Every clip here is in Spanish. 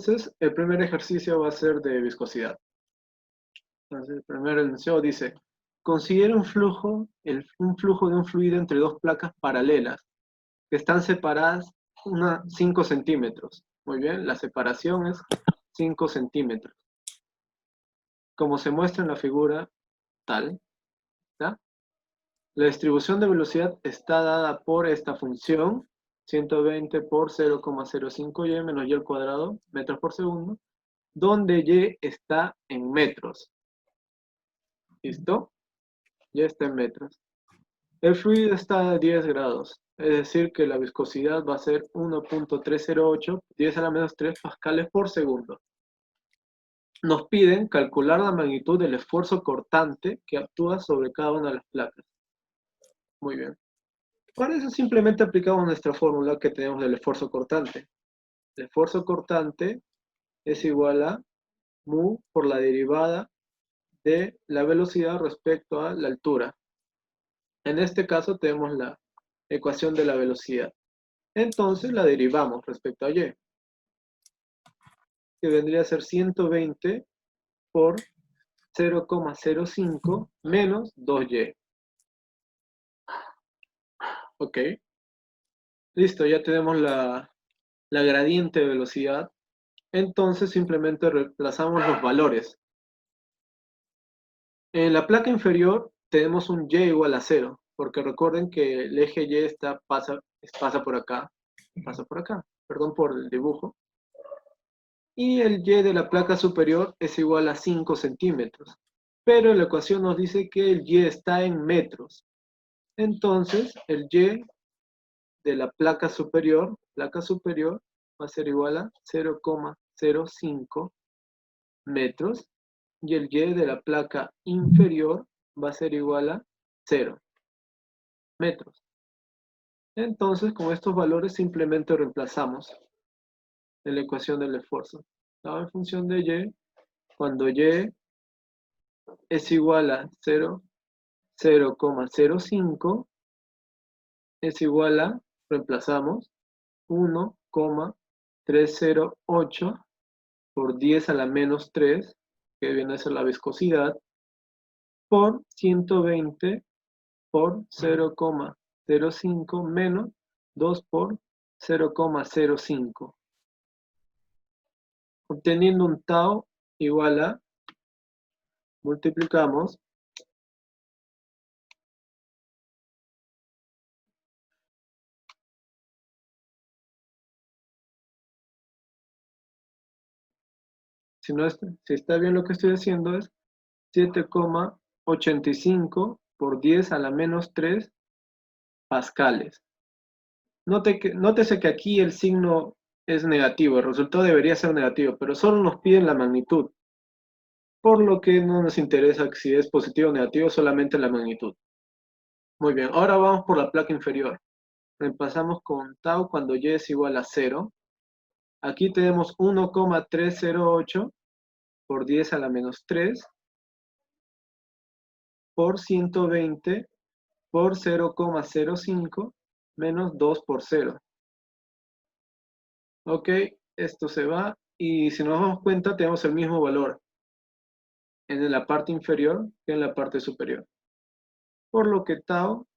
Entonces, el primer ejercicio va a ser de viscosidad. Entonces, el primer enunciado dice, considera un flujo de un fluido entre dos placas paralelas que están separadas 5 centímetros. Muy bien, la separación es 5 centímetros. Como se muestra en la figura tal, ¿ya? La distribución de velocidad está dada por esta función, 120 por 0,05y menos y al cuadrado, metros por segundo, donde y está en metros. ¿Listo? Ya está en metros. El fluido está a 10 grados, es decir que la viscosidad va a ser 1.308, 10 a la menos 3 pascales por segundo. Nos piden calcular la magnitud del esfuerzo cortante que actúa sobre cada una de las placas. Muy bien. Para eso simplemente aplicamos nuestra fórmula que tenemos del esfuerzo cortante. El esfuerzo cortante es igual a mu por la derivada de la velocidad respecto a la altura. En este caso tenemos la ecuación de la velocidad. Entonces la derivamos respecto a y, que vendría a ser 120 por 0,05 menos 2y. Ok. Listo, ya tenemos la gradiente de velocidad. Entonces simplemente reemplazamos los valores. En la placa inferior tenemos un y igual a 0, porque recuerden que el eje y pasa por acá, perdón por el dibujo. Y el y de la placa superior es igual a 5 centímetros. Pero la ecuación nos dice que el y está en metros. Entonces el y de la placa superior va a ser igual a 0,05 metros. Y el y de la placa inferior va a ser igual a 0 metros. Entonces, con estos valores simplemente reemplazamos en la ecuación del esfuerzo. En función de y, cuando y es igual a 0,05, es igual a, reemplazamos, 1,308 por 10 a la menos 3, que viene a ser la viscosidad, por 120 por 0,05 menos 2 por 0,05. Obteniendo un tau igual a, multiplicamos, si está bien lo que estoy haciendo es 7,85 por 10 a la menos 3 pascales. Nótese que aquí el signo es negativo, el resultado debería ser negativo, pero solo nos piden la magnitud, por lo que no nos interesa si es positivo o negativo, solamente la magnitud. Muy bien, ahora vamos por la placa inferior. Reemplazamos con tau cuando y es igual a 0. Aquí tenemos 1,308 por 10 a la menos 3 por 120 por 0,05 menos 2 por 0. Ok, esto se va y si nos damos cuenta tenemos el mismo valor en la parte inferior que en la parte superior. Por lo que tau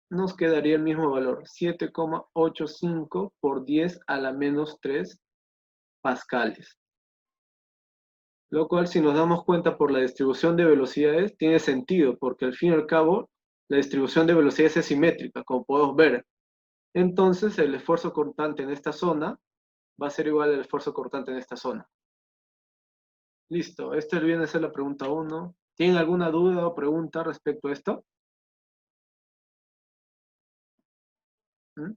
nos quedaría el mismo valor, 7,85 por 10 a la menos 3 pascales. Lo cual, si nos damos cuenta por la distribución de velocidades, tiene sentido, porque al fin y al cabo, la distribución de velocidades es simétrica, como podemos ver. Entonces, el esfuerzo cortante en esta zona va a ser igual al esfuerzo cortante en esta zona. Listo, esta viene a ser la pregunta 1. ¿Tienen alguna duda o pregunta respecto a esto? ¿Mm?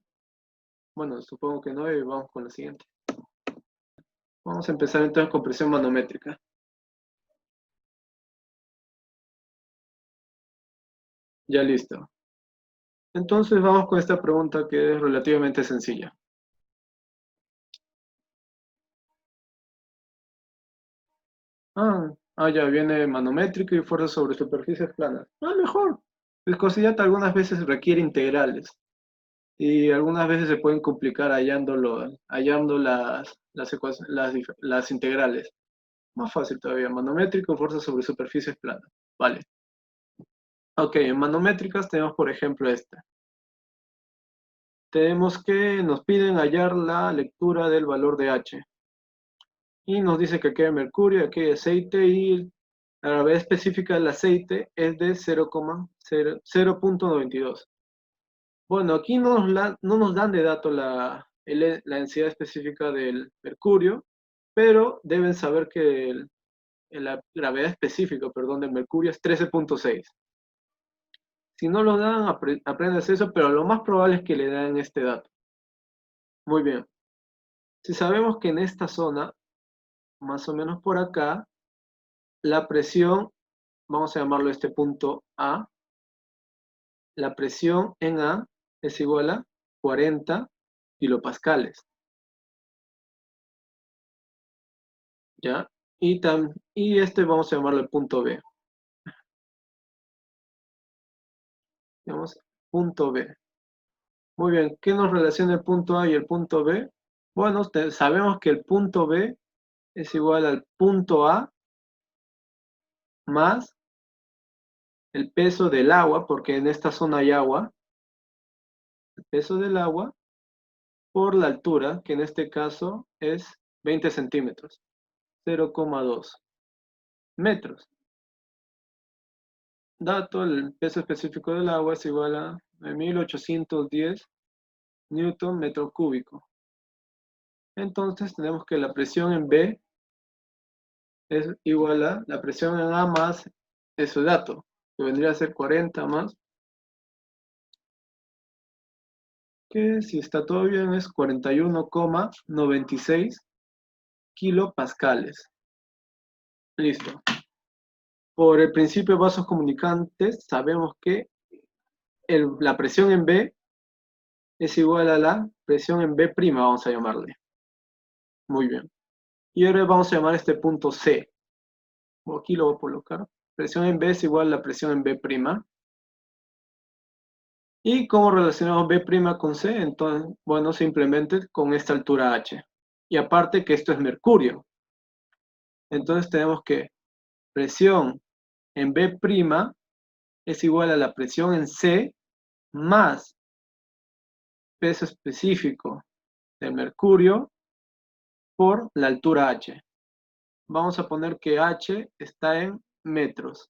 Bueno, supongo que no y vamos con la siguiente. Vamos a empezar entonces con presión manométrica. Ya listo. Entonces vamos con esta pregunta que es relativamente sencilla. Ya viene manométrico y fuerza sobre superficies planas. Mejor. Viscosidad algunas veces requiere integrales. Y algunas veces se pueden complicar hallando las integrales. Más fácil todavía, manométrico, fuerza sobre superficies planas. Vale. Ok, en manométricas tenemos, por ejemplo, esta. Tenemos que nos piden hallar la lectura del valor de H. Y nos dice que aquí hay mercurio, aquí hay aceite, y la gravedad específica del aceite es de 0,92. Bueno, aquí no nos dan de dato la densidad específica del mercurio, pero deben saber que la gravedad específica, perdón, del mercurio es 13,6. Si no lo dan, aprendes eso, pero lo más probable es que le den este dato. Muy bien. Si sabemos que en esta zona, más o menos por acá, la presión, vamos a llamarlo este punto A, la presión en A es igual a 40 kilopascales. ¿Ya? Y este vamos a llamarlo el punto B. Digamos, punto B. Muy bien, ¿qué nos relaciona el punto A y el punto B? Bueno, sabemos que el punto B es igual al punto A más el peso del agua, porque en esta zona hay agua, el peso del agua por la altura, que en este caso es 20 centímetros, 0,2 metros. Dato, el peso específico del agua es igual a 1810 newton metro cúbico. Entonces tenemos que la presión en B es igual a la presión en A más ese dato, que vendría a ser 40 más, que si está todo bien es 41,96 kilopascales. Listo. Por el principio de vasos comunicantes sabemos que la presión en B es igual a la presión en B', vamos a llamarle. Muy bien. Y ahora vamos a llamar este punto C. Aquí lo voy a colocar. Presión en B es igual a la presión en B'. ¿Y cómo relacionamos B' con C? Entonces, bueno, simplemente con esta altura H. Y aparte que esto es mercurio. Entonces tenemos que presión en B' es igual a la presión en C más peso específico del mercurio por la altura H. Vamos a poner que H está en metros.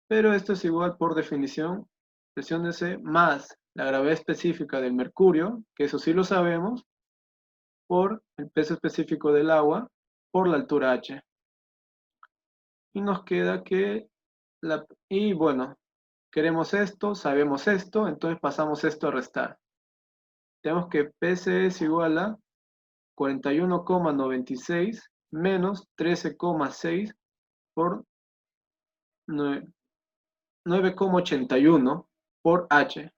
Pero esto es igual por definición, presión de C más la gravedad específica del mercurio, que eso sí lo sabemos, por el peso específico del agua, por la altura H. Y nos queda que, y bueno, queremos esto, sabemos esto, entonces pasamos esto a restar. Tenemos que PC es igual a 41,96 menos 13,6 por 9,81 por H.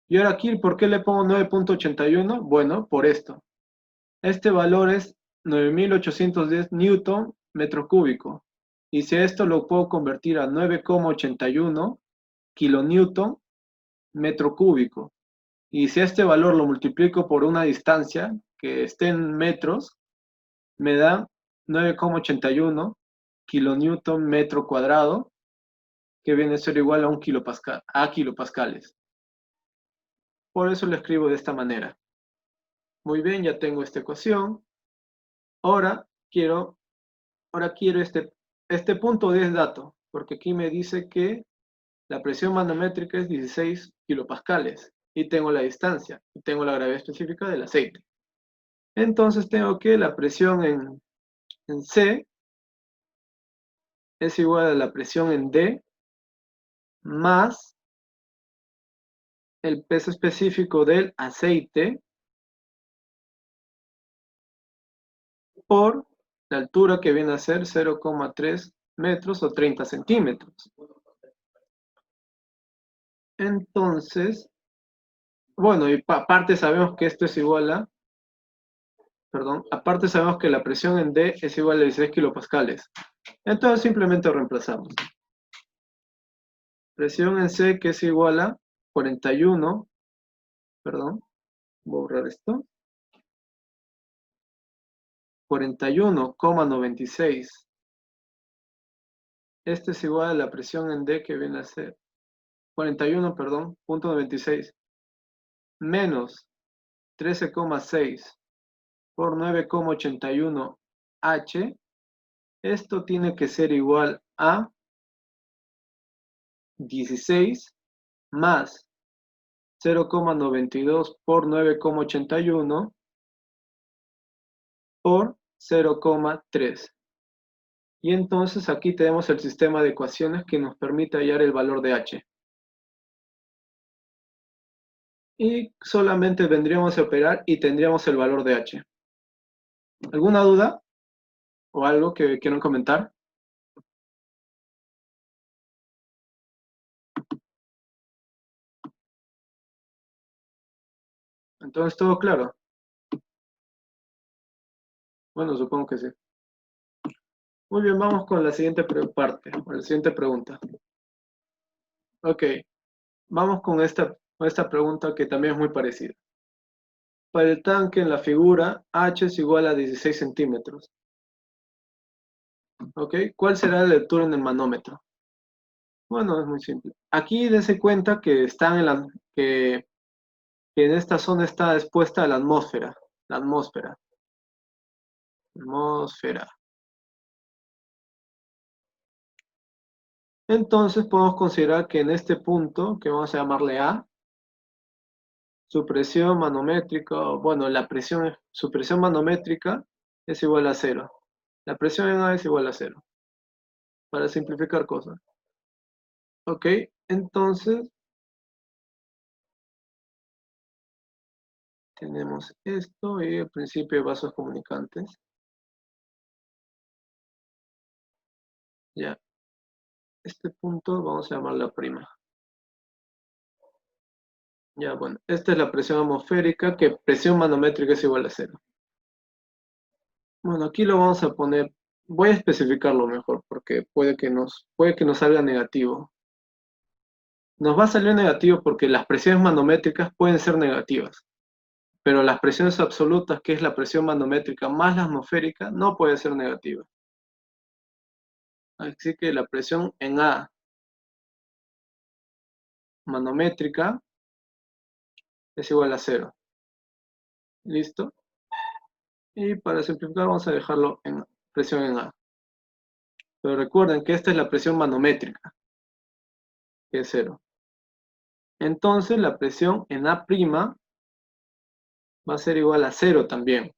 Y ahora aquí, ¿por qué le pongo 9,81? Bueno, por esto. Este valor es 9.810 newton metro cúbico. Y si esto lo puedo convertir a 9,81 kilonewton metro cúbico. Y si este valor lo multiplico por una distancia que esté en metros, me da 9,81 kilonewton metro cuadrado, que viene a ser igual a un kilopascal, a kilopascales. Por eso lo escribo de esta manera. Muy bien, ya tengo esta ecuación. Ahora quiero este punto de dato, porque aquí me dice que la presión manométrica es 16 kilopascales y tengo la distancia y tengo la gravedad específica del aceite. Entonces tengo que la presión en C es igual a la presión en D más el peso específico del aceite por la altura, que viene a ser 0,3 metros o 30 centímetros. Entonces, bueno, y aparte sabemos que esto es igual a, aparte sabemos que la presión en D es igual a 16 kilopascales. Entonces simplemente reemplazamos. Presión en C, que es igual a 41, voy a borrar esto, 41,96. Este es igual a la presión en D, que viene a ser 41, perdón, punto 96, menos 13,6 por 9,81 H. Esto tiene que ser igual a 16 más 0,92 por 9,81 por 0,3. Y entonces aquí tenemos el sistema de ecuaciones que nos permite hallar el valor de H. Y solamente vendríamos a operar y tendríamos el valor de H. ¿Alguna duda? ¿O algo que quieran comentar? Entonces, ¿todo claro? Bueno, supongo que sí. Muy bien, vamos con la siguiente parte, con la siguiente pregunta. Ok, vamos con esta pregunta que también es muy parecida. Para el tanque en la figura, H es igual a 16 centímetros. Ok, ¿cuál será la lectura en el manómetro? Bueno, es muy simple. Aquí dense cuenta que están que en esta zona está expuesta a la atmósfera. La atmósfera. Atmósfera. Entonces podemos considerar que en este punto, que vamos a llamarle A, su presión manométrica, bueno, su presión manométrica es igual a 0. La presión en A es igual a 0. Para simplificar cosas. Ok, entonces tenemos esto y el principio de vasos comunicantes. Ya, este punto vamos a llamarlo prima. Ya, bueno, esta es la presión atmosférica, que presión manométrica es igual a 0. Bueno, aquí lo vamos a poner, voy a especificarlo mejor, porque puede que nos salga negativo. Nos va a salir negativo porque las presiones manométricas pueden ser negativas, pero las presiones absolutas, que es la presión manométrica más la atmosférica, no puede ser negativa. Así que la presión en A manométrica es igual a 0. ¿Listo? Y para simplificar vamos a dejarlo en presión en A. Pero recuerden que esta es la presión manométrica, que es 0. Entonces la presión en A' va a ser igual a 0 también.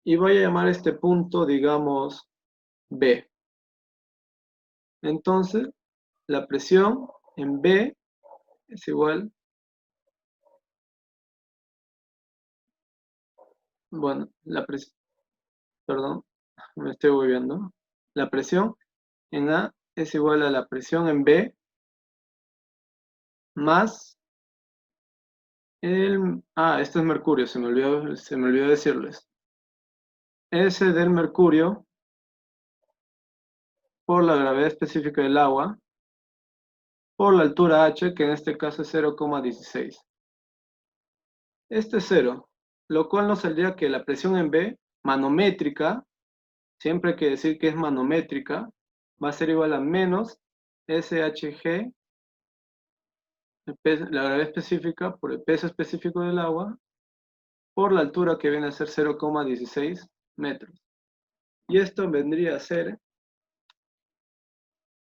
Y voy a llamar este punto, digamos, B. Entonces, la presión en B es igual, bueno, perdón, me estoy volviendo. La presión en A es igual a la presión en B más esto es mercurio, se me olvidó decirles. S del mercurio por la gravedad específica del agua por la altura H, que en este caso es 0,16. Este es 0, lo cual nos saldría que la presión en B, manométrica, siempre hay que decir que es manométrica, va a ser igual a menos SHG, la gravedad específica por el peso específico del agua, por la altura que viene a ser 0,16 metros. Y esto vendría a ser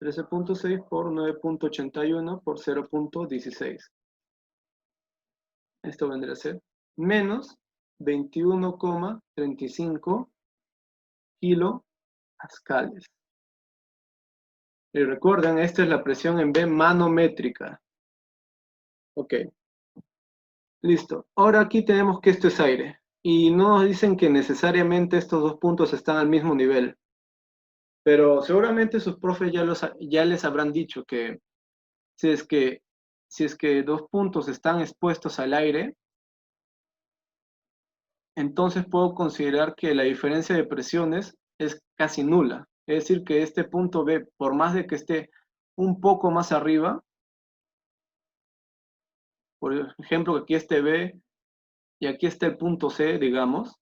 13,6 por 9,81 por 0,16. Esto vendría a ser menos 21,35 kilopascales. Y recuerden, esta es la presión en B manométrica. Ok, listo. Ahora aquí tenemos que esto es aire. Y no nos dicen que necesariamente estos dos puntos están al mismo nivel. Pero seguramente sus profes ya les habrán dicho que si es que, si es que dos puntos están expuestos al aire, entonces puedo considerar que la diferencia de presiones es casi nula. Es decir, que este punto B, por más de que esté un poco más arriba, por ejemplo, que aquí esté B y aquí está el punto C, digamos,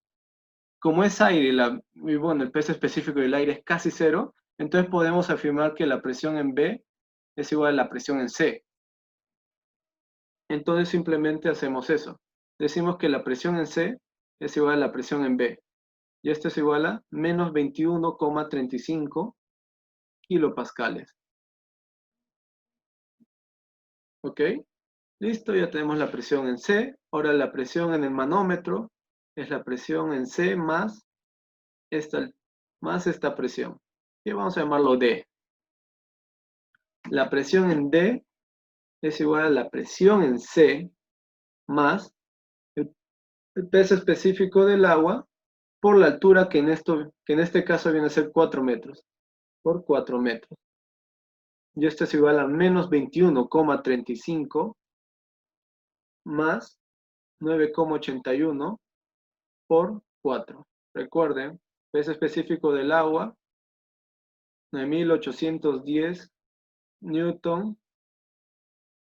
como es aire y bueno, el peso específico del aire es casi cero, entonces podemos afirmar que la presión en B es igual a la presión en C. Entonces simplemente hacemos eso. Decimos que la presión en C es igual a la presión en B. Y esto es igual a menos 21,35 kilopascales. ¿Ok? Listo, ya tenemos la presión en C. Ahora la presión en el manómetro es la presión en C más esta presión. Y vamos a llamarlo D. La presión en D es igual a la presión en C más el peso específico del agua por la altura que en este caso viene a ser 4 metros, por 4 metros. Y esto es igual a menos 21,35 más 9,81 por 4. Recuerden, peso específico del agua, 9.810 newton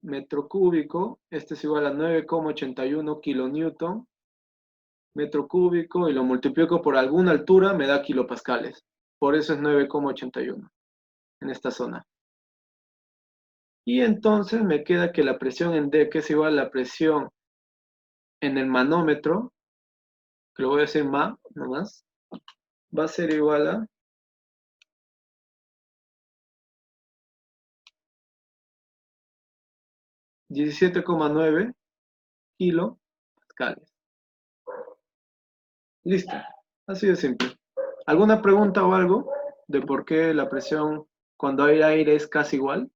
metro cúbico. Este es igual a 9,81 kilonewton metro cúbico y lo multiplico por alguna altura, me da kilopascales. Por eso es 9,81 en esta zona. Y entonces me queda que la presión en D, que es igual a la presión en el manómetro, que lo voy a decir ma, nomás, va a ser igual a 17,9 kilopascales. Listo. Así de simple. ¿Alguna pregunta o algo de por qué la presión cuando hay aire es casi igual?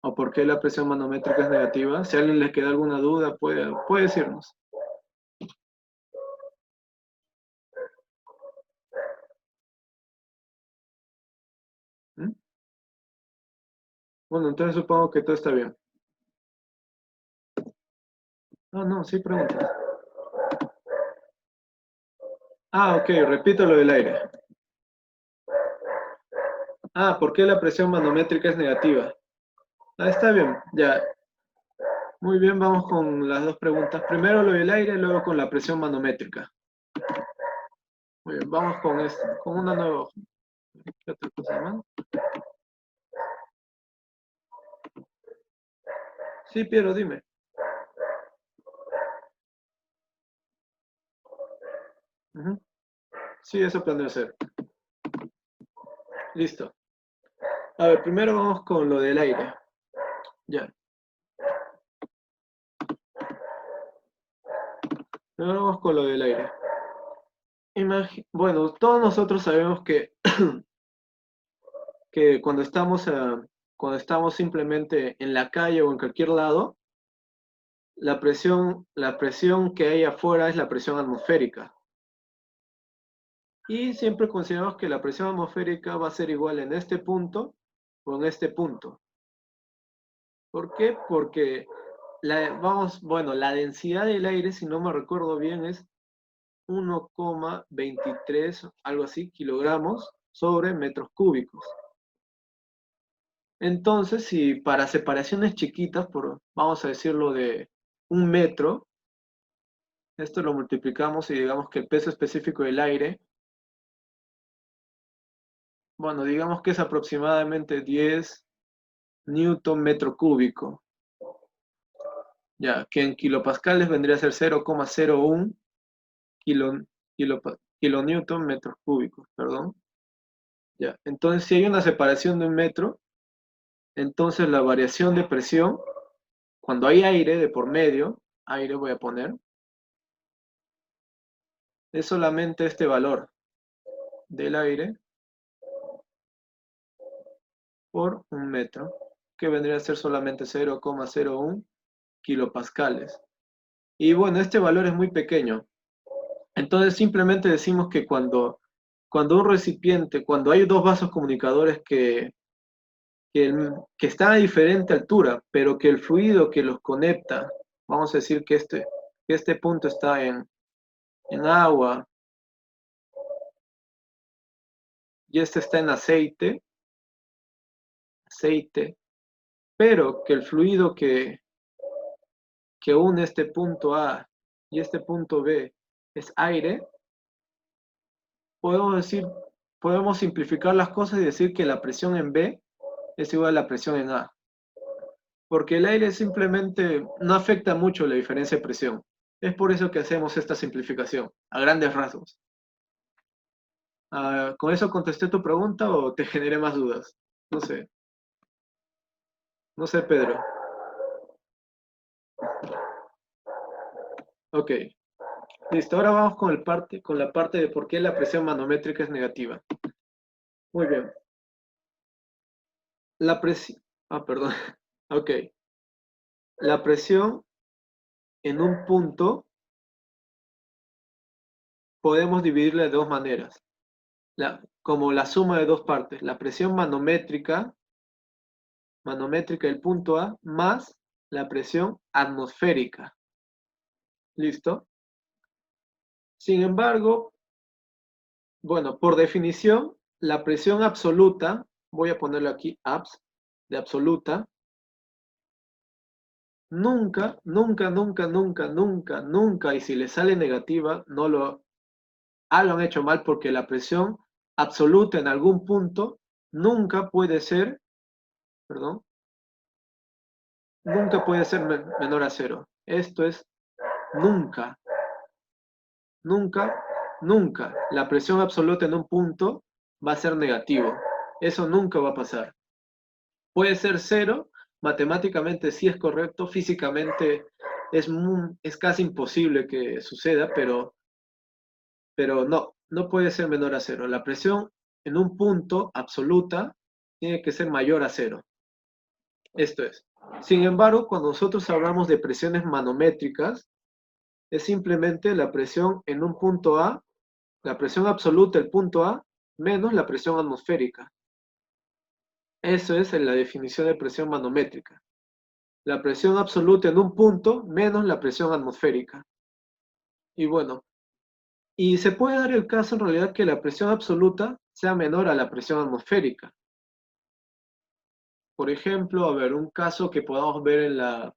¿O por qué la presión manométrica es negativa? Si a alguien le queda alguna duda, puede decirnos. ¿Mm? Bueno, entonces supongo que todo está bien. No, sí preguntas. Ah, ok, repito lo del aire. Ah, ¿por qué la presión manométrica es negativa? Ah, está bien, ya. Muy bien, vamos con las dos preguntas. Primero lo del aire, luego con la presión manométrica. Muy bien, vamos con una nueva hoja. ¿Qué otra cosa más? Sí, Piero, dime. Ujú. Sí, eso planeo hacer. Listo. A ver, primero vamos con lo del aire. Ya. Primero vamos con lo del aire. Bueno, todos nosotros sabemos que cuando estamos simplemente en la calle o en cualquier lado, la presión que hay afuera es la presión atmosférica. Y siempre consideramos que la presión atmosférica va a ser igual en este punto o en este punto. ¿Por qué? Porque la densidad del aire, si no me recuerdo bien, es 1,23, algo así, kilogramos sobre metros cúbicos. Entonces, si para separaciones chiquitas, vamos a decirlo de 1 metro, esto lo multiplicamos y digamos que el peso específico del aire, bueno, digamos que es aproximadamente 10 newton metro cúbico. Ya, que en kilopascales vendría a ser 0,01 kilonewton metros cúbicos, perdón. Ya, entonces si hay una separación de 1 metro, entonces la variación de presión, cuando hay aire de por medio, aire voy a poner, es solamente este valor del aire por 1 metro, que vendría a ser solamente 0,01 kilopascales. Y bueno, este valor es muy pequeño. Entonces simplemente decimos que cuando un recipiente, cuando hay dos vasos comunicadores que están a diferente altura, pero que el fluido que los conecta, vamos a decir que este punto está en agua y este está en aceite, pero que el fluido que une este punto A y este punto B es aire, podemos simplificar las cosas y decir que la presión en B es igual a la presión en A. Porque el aire simplemente no afecta mucho la diferencia de presión. Es por eso que hacemos esta simplificación, a grandes rasgos. ¿Con eso contesté tu pregunta o te generé más dudas? No sé. No sé, Pedro. Ok. Listo, ahora vamos con la parte de por qué la presión manométrica es negativa. Muy bien. La presión... perdón. Ok. La presión en un punto podemos dividirla de dos maneras. Como la suma de dos partes. La presión manométrica del punto A más la presión atmosférica. ¿Listo? Sin embargo, bueno, por definición, la presión absoluta, voy a ponerlo aquí, abs, de absoluta, nunca, nunca, nunca, nunca, nunca, nunca, y si le sale negativa, lo han hecho mal porque la presión absoluta en algún punto nunca puede ser, perdón, nunca puede ser menor a cero. Esto es nunca, nunca, nunca. La presión absoluta en un punto va a ser negativo. Eso nunca va a pasar. Puede ser cero, matemáticamente sí es correcto, físicamente es casi imposible que suceda, pero no puede ser menor a cero. La presión en un punto absoluta tiene que ser mayor a cero. Esto es. Sin embargo, cuando nosotros hablamos de presiones manométricas, es simplemente la presión en un punto A, la presión absoluta del punto A, menos la presión atmosférica. Eso es la definición de presión manométrica. La presión absoluta en un punto menos la presión atmosférica. Y bueno, y se puede dar el caso en realidad que la presión absoluta sea menor a la presión atmosférica. Por ejemplo, a ver, un caso que podamos ver en la...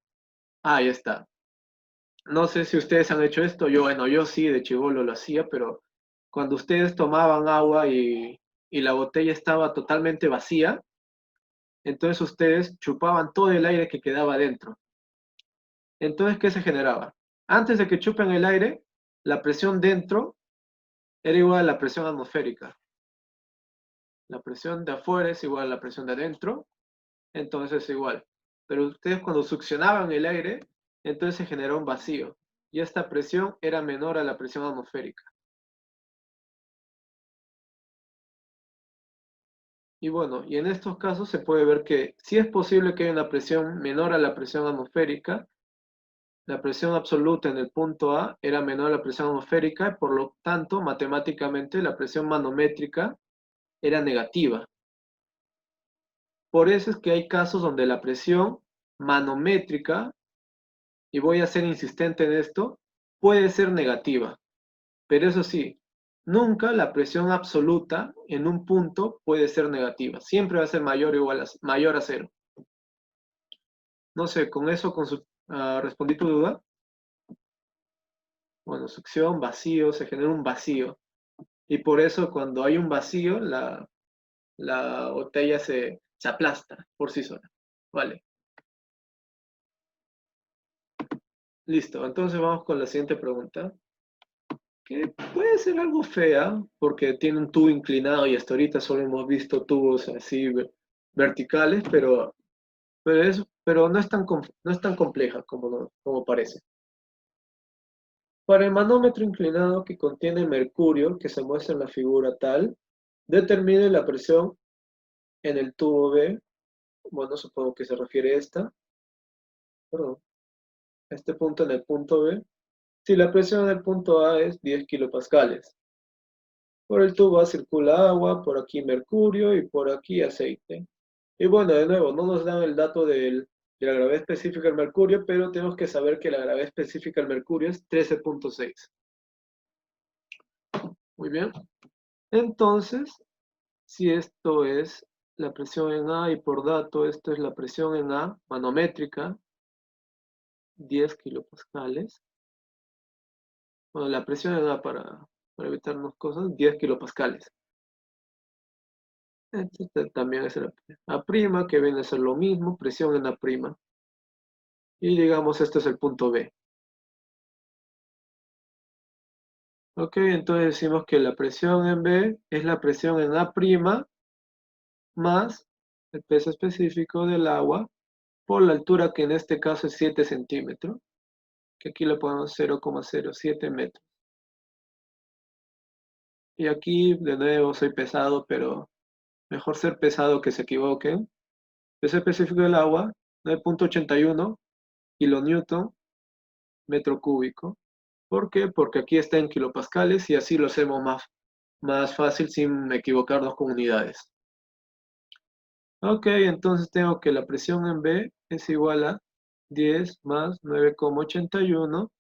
ahí está. No sé si ustedes han hecho esto, yo sí, de chibolo lo hacía, pero cuando ustedes tomaban agua y la botella estaba totalmente vacía, entonces ustedes chupaban todo el aire que quedaba dentro. Entonces, ¿qué se generaba? Antes de que chupen el aire, la presión dentro era igual a la presión atmosférica. La presión de afuera es igual a la presión de adentro, entonces es igual. Pero ustedes cuando succionaban el aire, entonces se generó un vacío. Y esta presión era menor a la presión atmosférica. Y bueno, y en estos casos se puede ver que sí es posible que haya una presión menor a la presión atmosférica. La presión absoluta en el punto A era menor a la presión atmosférica, y por lo tanto, matemáticamente, la presión manométrica era negativa. Por eso es que hay casos donde la presión manométrica, y voy a ser insistente en esto, puede ser negativa. Pero eso sí, nunca la presión absoluta en un punto puede ser negativa. Siempre va a ser mayor o igual mayor a cero. No sé, con eso respondí tu duda. Bueno, succión, vacío, se genera un vacío. Y por eso cuando hay un vacío, la botella se aplasta por sí sola. Vale. Listo, entonces vamos con la siguiente pregunta, que puede ser algo fea, porque tiene un tubo inclinado y hasta ahorita solo hemos visto tubos así verticales, pero no es tan compleja como parece. Para el manómetro inclinado que contiene mercurio, que se muestra en la figura tal, determine la presión en el tubo B, bueno, supongo que se refiere a perdón, a este punto en el punto B, si la presión en el punto A es 10 kilopascales. Por el tubo A circula agua, por aquí mercurio y por aquí aceite. Y bueno, de nuevo, no nos dan el dato de la gravedad específica del mercurio, pero tenemos que saber que la gravedad específica del mercurio es 13.6. Muy bien. Entonces, si esto es la presión en A y por dato esto es la presión en A manométrica, 10 kilopascales. Bueno, la presión en A para evitarnos cosas, 10 kilopascales. Este también es el A', que viene a ser lo mismo, presión en A'. Y digamos, este es el punto B. Ok, entonces decimos que la presión en B es la presión en A' más el peso específico del agua por la altura, que en este caso es 7 centímetros, que aquí le ponemos 0,07 metros. Y aquí, de nuevo, soy pesado, pero mejor ser pesado que se equivoquen. Peso específico del agua, 9,81 kilonewton metro cúbico. ¿Por qué? Porque aquí está en kilopascales y así lo hacemos más fácil sin equivocarnos con unidades. Ok, entonces tengo que la presión en B es igual a 10 más 9,81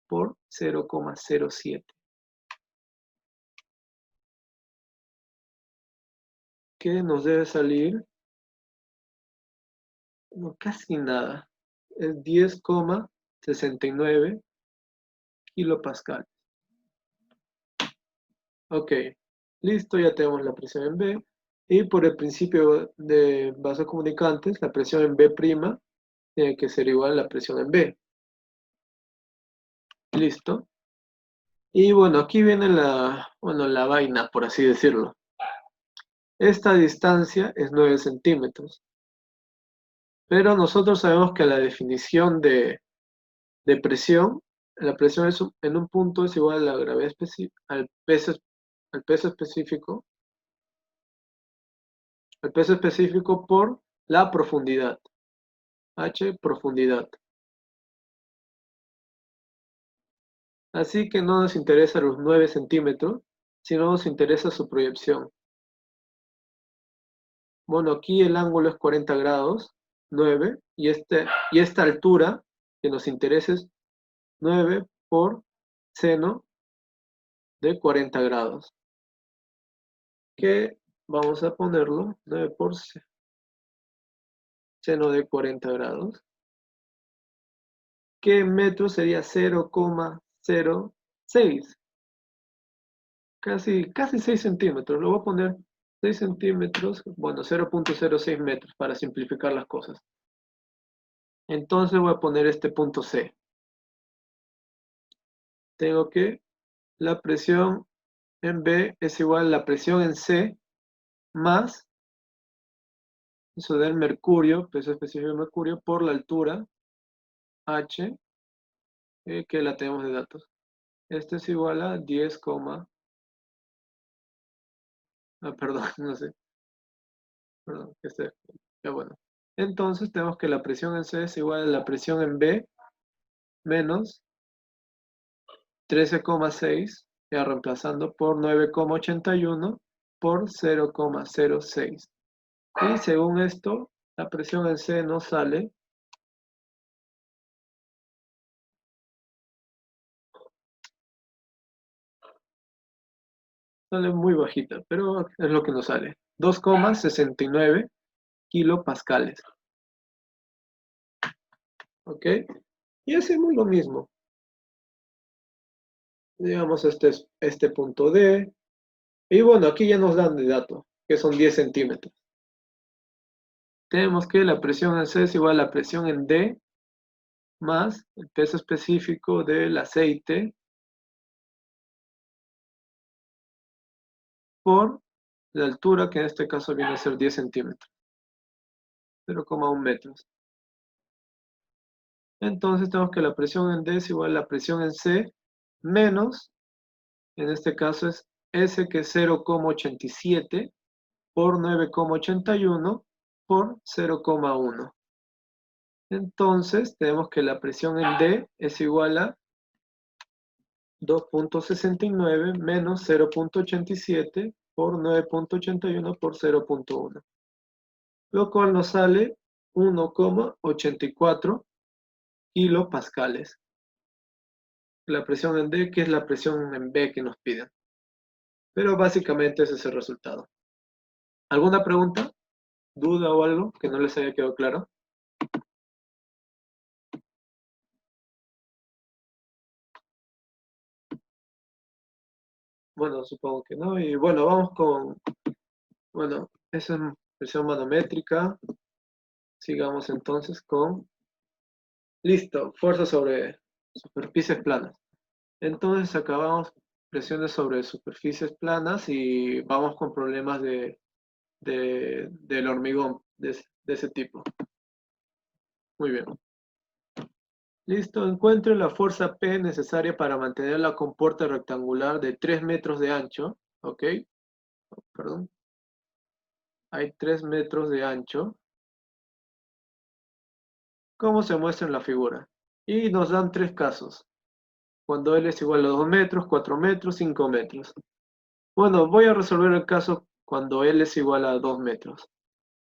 por 0,07. Que nos debe salir, no, casi nada. Es 10,69 kilopascal. Ok, listo, ya tenemos la presión en B. Y por el principio de vasos comunicantes, la presión en B' tiene que ser igual a la presión en B. Listo. Y bueno, aquí viene la vaina, por así decirlo. Esta distancia es 9 centímetros. Pero nosotros sabemos que la definición de presión, la presión en un punto es igual a la gravedad al peso específico por la profundidad. H, profundidad. Así que no nos interesa los 9 centímetros, sino nos interesa su proyección. Bueno, aquí el ángulo es 40 grados, 9, y esta altura que nos interesa es 9 por seno de 40 grados. Que vamos a ponerlo 9 por seno de 40 grados. Que en metros sería 0,06. Casi 6 centímetros. Lo voy a poner 6 centímetros, bueno, 0,06 metros para simplificar las cosas. Entonces voy a poner este punto C. Tengo que la presión en B es igual a la presión en C más eso del mercurio, peso específico del mercurio, por la altura H, que la tenemos de datos. Este es igual a 10, perdón, no sé. Perdón, ya bueno. Entonces tenemos que la presión en C es igual a la presión en B menos 13,6, ya reemplazando por 9,81 por 0,06. Y según esto, la presión en C no sale muy bajita, pero es lo que nos sale. 2,69 kilopascales. ¿Ok? Y hacemos lo mismo. Digamos, este es este punto D. Y bueno, aquí ya nos dan de dato, que son 10 centímetros. Tenemos que la presión en C es igual a la presión en D más el peso específico del aceite por la altura, que en este caso viene a ser 10 centímetros, 0,1 metros. Entonces tenemos que la presión en D es igual a la presión en C menos, en este caso es S, que es 0,87 por 9,81 por 0,1. Entonces tenemos que la presión en D es igual a 2,69 menos 0,87 por 9,81 por 0,1. Lo cual nos sale 1,84 kilopascales. La presión en D, que es la presión en B que nos piden. Pero básicamente ese es el resultado. ¿Alguna pregunta, duda o algo que no les haya quedado claro? Bueno, supongo que no. Y bueno, vamos con, bueno, esa es presión manométrica. Sigamos entonces con, listo, fuerza sobre superficies planas. Entonces acabamos presiones sobre superficies planas y vamos con problemas del hormigón de ese tipo. Muy bien. Listo, encuentre la fuerza P necesaria para mantener la compuerta rectangular de 3 metros de ancho. ¿Ok? Perdón. Hay 3 metros de ancho, como se muestra en la figura. Y nos dan 3 casos. Cuando L es igual a 2 metros, 4 metros, 5 metros. Bueno, voy a resolver el caso cuando L es igual a 2 metros.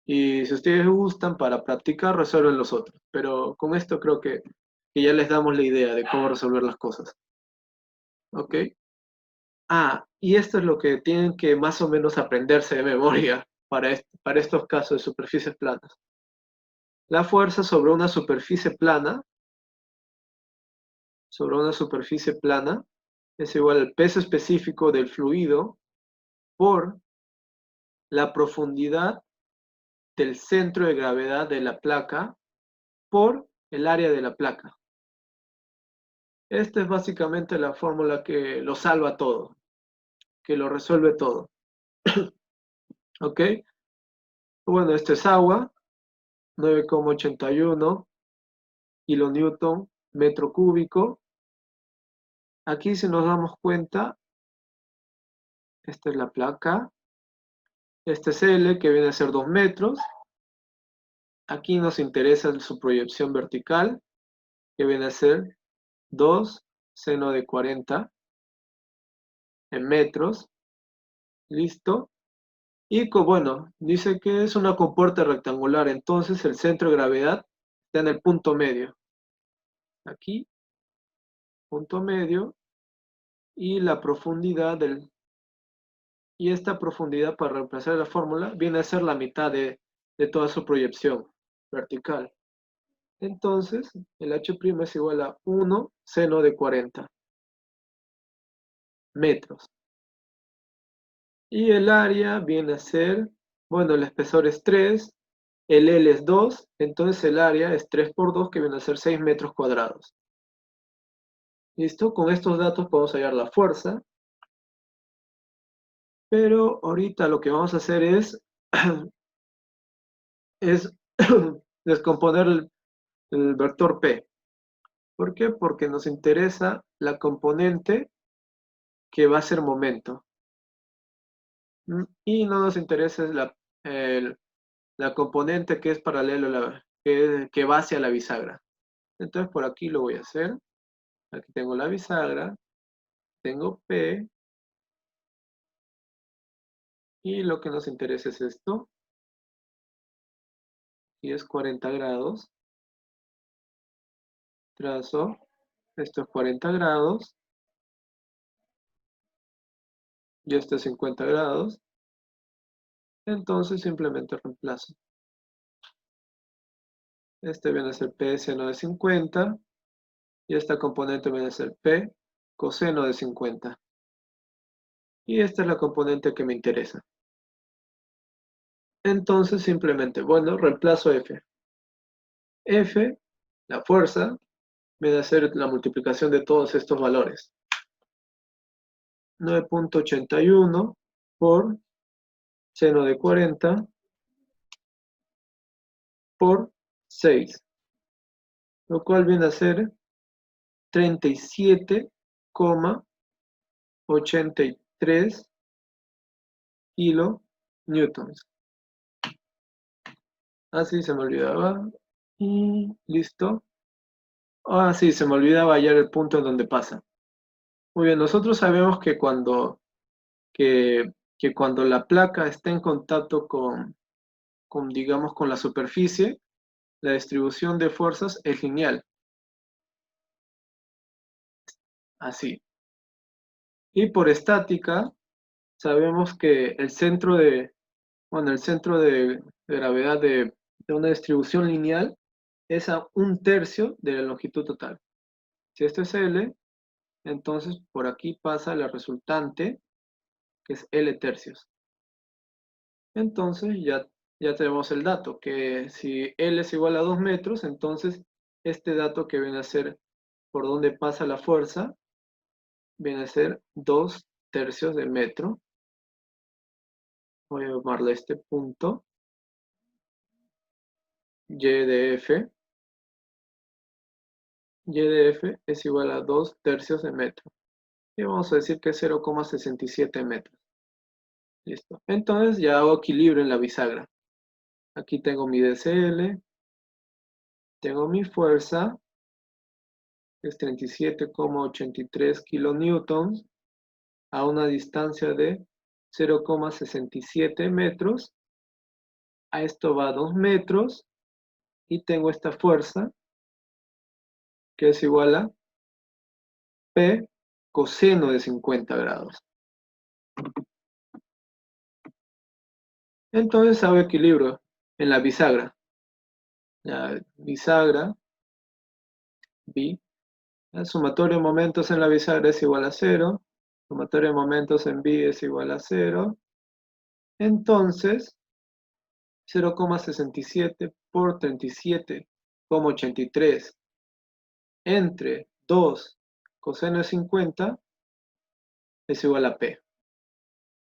Y si ustedes gustan para practicar, resuelven los otros. Pero con esto creo que ya les damos la idea de cómo resolver las cosas. ¿Ok? Ah, y esto es lo que tienen que más o menos aprenderse de memoria para estos casos de superficies planas. La fuerza sobre una superficie plana, es igual al peso específico del fluido por la profundidad del centro de gravedad de la placa por el área de la placa. Esta es básicamente la fórmula que lo salva todo, que lo resuelve todo. ¿Ok? Bueno, esto es agua, 9,81 kilonewton metro cúbico. Aquí si nos damos cuenta, esta es la placa, este es L que viene a ser 2 metros. Aquí nos interesa su proyección vertical, que viene a ser 2 seno de 40 en metros. ¿Listo? Y bueno, dice que es una compuerta rectangular, entonces el centro de gravedad está en el punto medio. Aquí, punto medio, y la profundidad y esta profundidad para reemplazar la fórmula viene a ser la mitad de toda su proyección vertical. Entonces, el H' es igual a 1 seno de 40 metros. Y el área viene a ser, bueno, el espesor es 3, el L es 2, entonces el área es 3 por 2, que viene a ser 6 metros cuadrados. ¿Listo? Con estos datos podemos hallar la fuerza. Pero ahorita lo que vamos a hacer es descomponer el vector P. ¿Por qué? Porque nos interesa la componente que va a ser momento. Y no nos interesa la componente que es paralelo, que va hacia la bisagra. Entonces por aquí lo voy a hacer. Aquí tengo la bisagra, tengo P, y lo que nos interesa es esto. Y es 40 grados. Trazo, esto es 40 grados. Y esto es 50 grados. Entonces simplemente reemplazo. Este viene a ser P seno de 50. Y esta componente viene a ser P coseno de 50. Y esta es la componente que me interesa. Entonces simplemente, bueno, reemplazo F. F, la fuerza, viene a ser la multiplicación de todos estos valores. 9,81 por seno de 40 por 6, lo cual viene a ser 37,83 kilonewtons. Así se me olvidaba. Y listo. Ah, sí, se me olvidaba hallar el punto en donde pasa. Muy bien, nosotros sabemos que cuando la placa está en contacto digamos, con la superficie, la distribución de fuerzas es lineal. Así. Y por estática, sabemos que el centro de gravedad de una distribución lineal es a 1/3 de la longitud total. Si esto es L, entonces por aquí pasa la resultante, que es L tercios. Entonces ya tenemos el dato, que si L es igual a 2 metros, entonces este dato que viene a ser por donde pasa la fuerza, viene a ser 2 tercios de metro. Voy a llamarle este punto, Y de F. Y de F es igual a 2 tercios de metro. Y vamos a decir que es 0,67 metros. Listo. Entonces ya hago equilibrio en la bisagra. Aquí tengo mi DCL, tengo mi fuerza, que es 37,83 kilonewtons, a una distancia de 0,67 metros. A esto va 2 metros. Y tengo esta fuerza, que es igual a P coseno de 50 grados. Entonces hago equilibrio en la bisagra. La bisagra, B, el sumatorio de momentos en la bisagra es igual a 0. Sumatorio de momentos en B es igual a 0. Entonces, 0,67 por 37,83 entre 2 coseno de 50 es igual a P.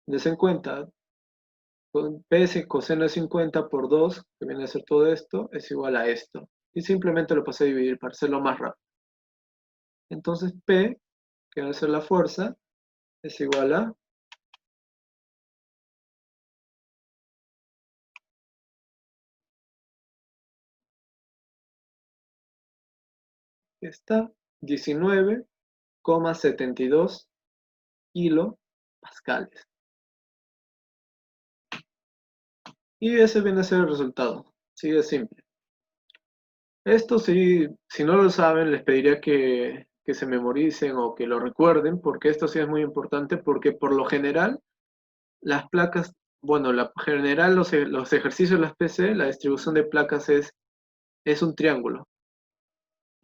Des en cuenta, P es coseno de 50 por 2, que viene a ser todo esto, es igual a esto. Y simplemente lo pasé a dividir para hacerlo más rápido. Entonces P, que va a ser la fuerza, es igual a esta 19,72 kilopascales. Y ese viene a ser el resultado. Así de simple. Esto sí, si no lo saben, les pediría que se memoricen o que lo recuerden, porque esto sí es muy importante, porque por lo general, las placas, bueno, general los ejercicios de las PC, la distribución de placas es un triángulo.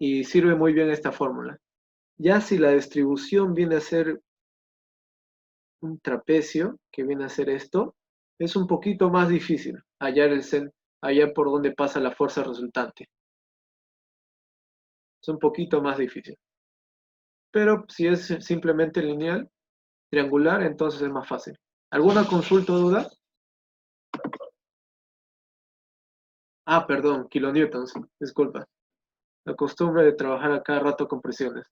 Y sirve muy bien esta fórmula. Ya si la distribución viene a ser un trapecio, que viene a ser esto, es un poquito más difícil hallar por donde pasa la fuerza resultante. Es un poquito más difícil. Pero si es simplemente lineal, triangular, entonces es más fácil. ¿Alguna consulta o duda? Ah, perdón, kilonewtons, disculpa. La costumbre de trabajar a cada rato con presiones.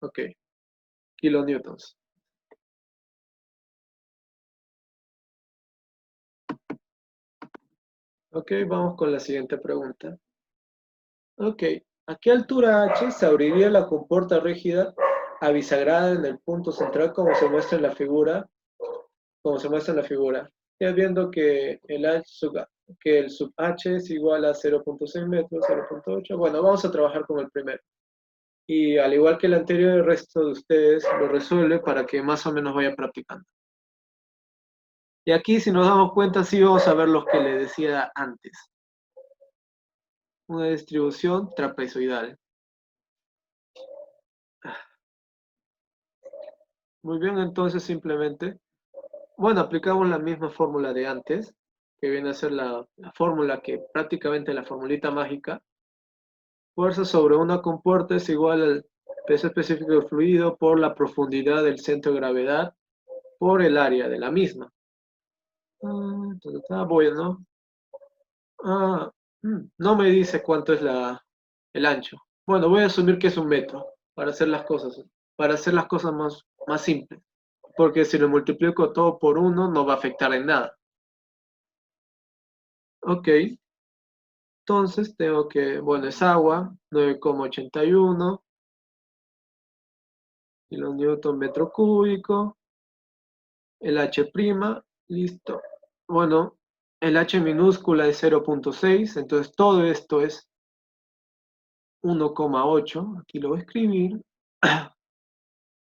Ok, kilonewtons. Ok, vamos con la siguiente pregunta. Ok, ¿a qué altura h se abriría la compuerta rígida abisagrada en el punto central como se muestra en la figura? Ya viendo que que el sub h es igual a 0,6 metros, 0,8. Bueno, vamos a trabajar con el primero. Y al igual que el anterior, el resto de ustedes lo resuelve para que más o menos vaya practicando. Y aquí, si nos damos cuenta, sí vamos a ver los que le decía antes. Una distribución trapezoidal. Muy bien, entonces simplemente, bueno, aplicamos la misma fórmula de antes, que viene a ser la fórmula que prácticamente la formulita mágica. Fuerza sobre una compuerta es igual al peso específico del fluido por la profundidad del centro de gravedad por el área de la misma. Bueno, no me dice cuánto es el ancho. Bueno, voy a asumir que es 1 metro para hacer las cosas más simples. Porque si lo multiplico todo por 1 no va a afectar en nada. Ok, entonces tengo que, bueno, es agua, 9,81 kilonewton metro cúbico. El H', listo. Bueno, el H minúscula es 0,6, entonces todo esto es 1,8. Aquí lo voy a escribir.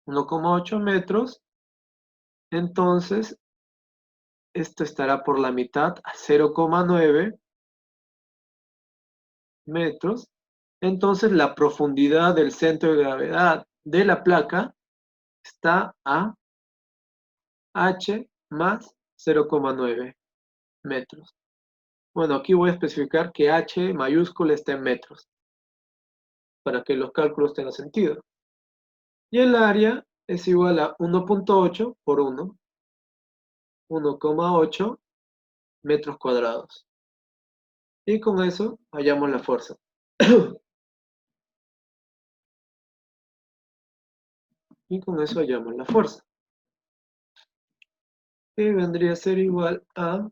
1,8 metros. Entonces, esto estará por la mitad a 0,9 metros. Entonces, la profundidad del centro de gravedad de la placa está a h más 0,9 metros. Bueno, aquí voy a especificar que h mayúscula está en metros, para que los cálculos tengan sentido. Y el área es igual a 1.8 por 1,8 metros cuadrados. Y con eso hallamos la fuerza. Y con eso hallamos la fuerza. Que vendría a ser igual a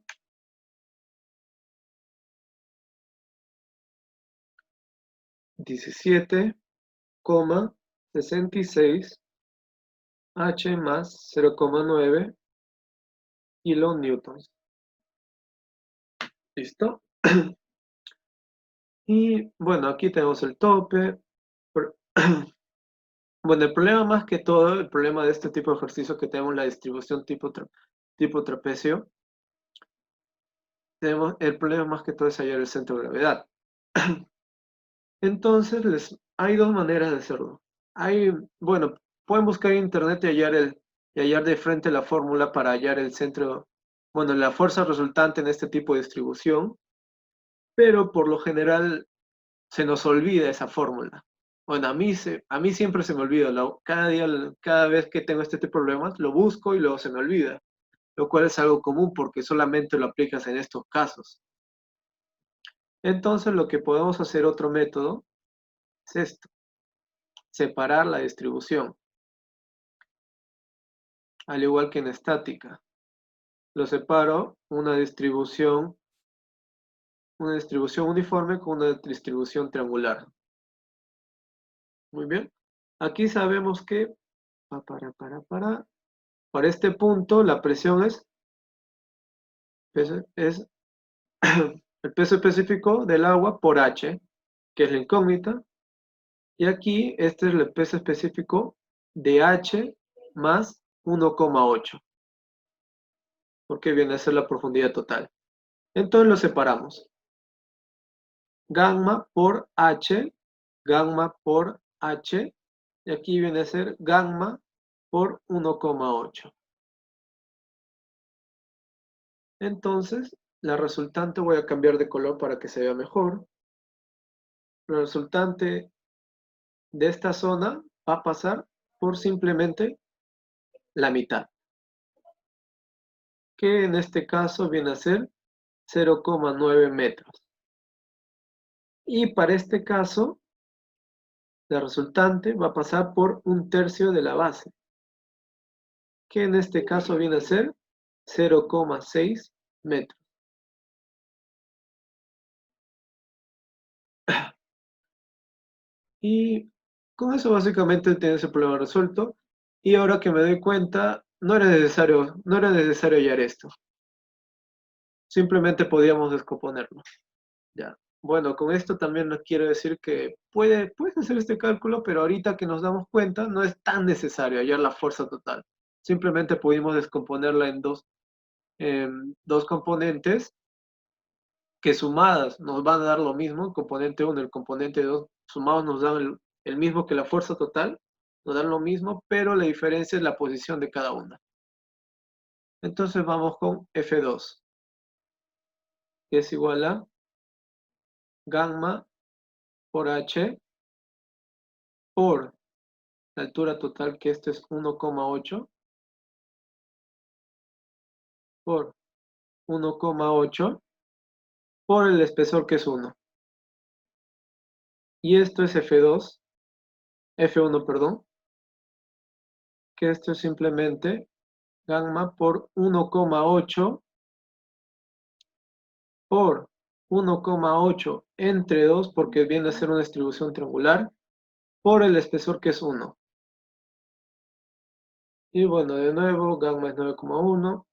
17,66 H más 0,9 kilonewtons. ¿Listo? Y bueno, aquí tenemos el tope. Bueno, el problema más que todo, el problema de este tipo de ejercicio que tenemos la distribución tipo trapecio, tenemos el problema más que todo es hallar el centro de gravedad. Entonces, hay dos maneras de hacerlo. Bueno, pueden buscar en internet y hallar de frente la fórmula para hallar el centro, bueno, la fuerza resultante en este tipo de distribución, pero por lo general se nos olvida esa fórmula. Bueno, a mí siempre se me olvida, cada día, cada vez que tengo este tipo de problemas, lo busco y luego se me olvida, lo cual es algo común porque solamente lo aplicas en estos casos. Entonces, lo que podemos hacer otro método es esto, separar la distribución, al igual que en estática. Lo separo una distribución uniforme con una distribución triangular. Muy bien. Aquí sabemos que para este punto la presión es el peso específico del agua por H, que es la incógnita. Y aquí este es el peso específico de H más 1,8, porque viene a ser la profundidad total. Entonces lo separamos. Gamma por H, y aquí viene a ser gamma por 1,8. Entonces, la resultante voy a cambiar de color para que se vea mejor. La resultante de esta zona va a pasar por simplemente la mitad, que en este caso viene a ser 0,9 metros. Y para este caso, la resultante va a pasar por 1/3 de la base, que en este caso viene a ser 0,6 metros. Y con eso básicamente tienes el problema resuelto. Y ahora que me doy cuenta, no era necesario hallar esto. Simplemente podíamos descomponerlo. Ya. Bueno, con esto también nos quiero decir que puedes hacer este cálculo, pero ahorita que nos damos cuenta, no es tan necesario hallar la fuerza total. Simplemente pudimos descomponerla en dos componentes que sumadas nos van a dar lo mismo, el componente 1 y el componente 2 sumados nos dan el mismo que la fuerza total, nos dan lo mismo, pero la diferencia es la posición de cada una. Entonces vamos con F2, que es igual a gamma por H por la altura total, que esto es 1,8, por 1,8, por el espesor, que es 1. Y esto es F1, perdón, que esto es simplemente gamma por 1,8 por 1,8 entre 2, porque viene a ser una distribución triangular, por el espesor, que es 1. Y bueno, de nuevo, gamma es 9,1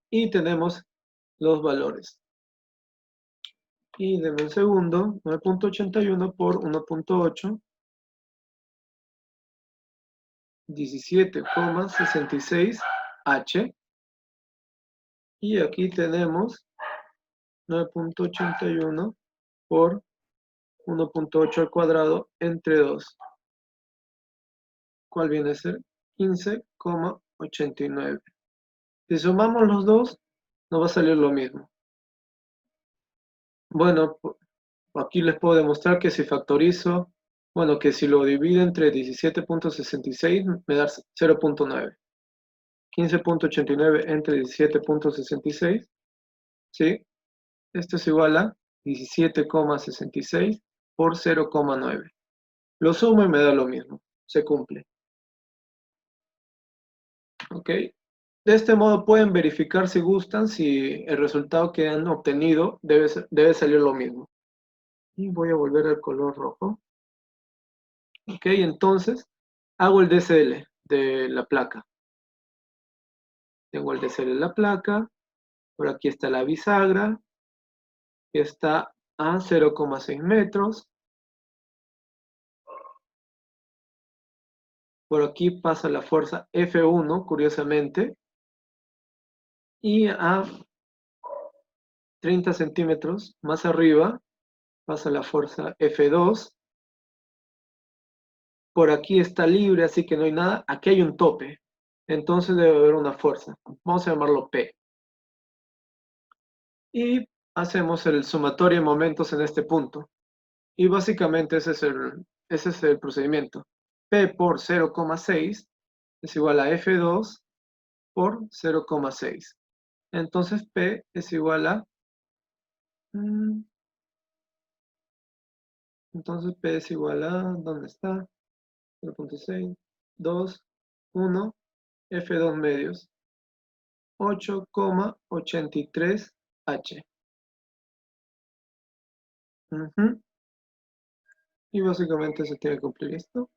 y tenemos los valores. Y denme un segundo, 9,81 por 1,8, 17,66 H. Y aquí tenemos 9,81 por 1,8 al cuadrado entre 2. ¿Cuál viene a ser? 15,89. Si sumamos los dos, nos va a salir lo mismo. Bueno, aquí les puedo demostrar que si factorizo, bueno, que si lo divido entre 17,66 me da 0,9. 15,89 entre 17,66, ¿sí? Esto es igual a 17,66 por 0,9. Lo sumo y me da lo mismo. Se cumple. ¿Ok? De este modo pueden verificar si gustan si el resultado que han obtenido debe salir lo mismo. Y voy a volver al color rojo. Ok, entonces hago el DCL de la placa. Tengo el DCL de la placa. Por aquí está la bisagra, que está a 0,6 metros. Por aquí pasa la fuerza F1, curiosamente. Y a 30 centímetros más arriba pasa la fuerza F2. Por aquí está libre, así que no hay nada. Aquí hay un tope. Entonces debe haber una fuerza. Vamos a llamarlo P. Y hacemos el sumatorio de momentos en este punto. Y básicamente ese es el procedimiento. P por 0,6 es igual a F2 por 0,6. Entonces P es igual a... Entonces P es igual a... ¿Dónde está? 0,6, 2, 1, F2 medios. 8,83 H. Y básicamente se tiene que cumplir esto.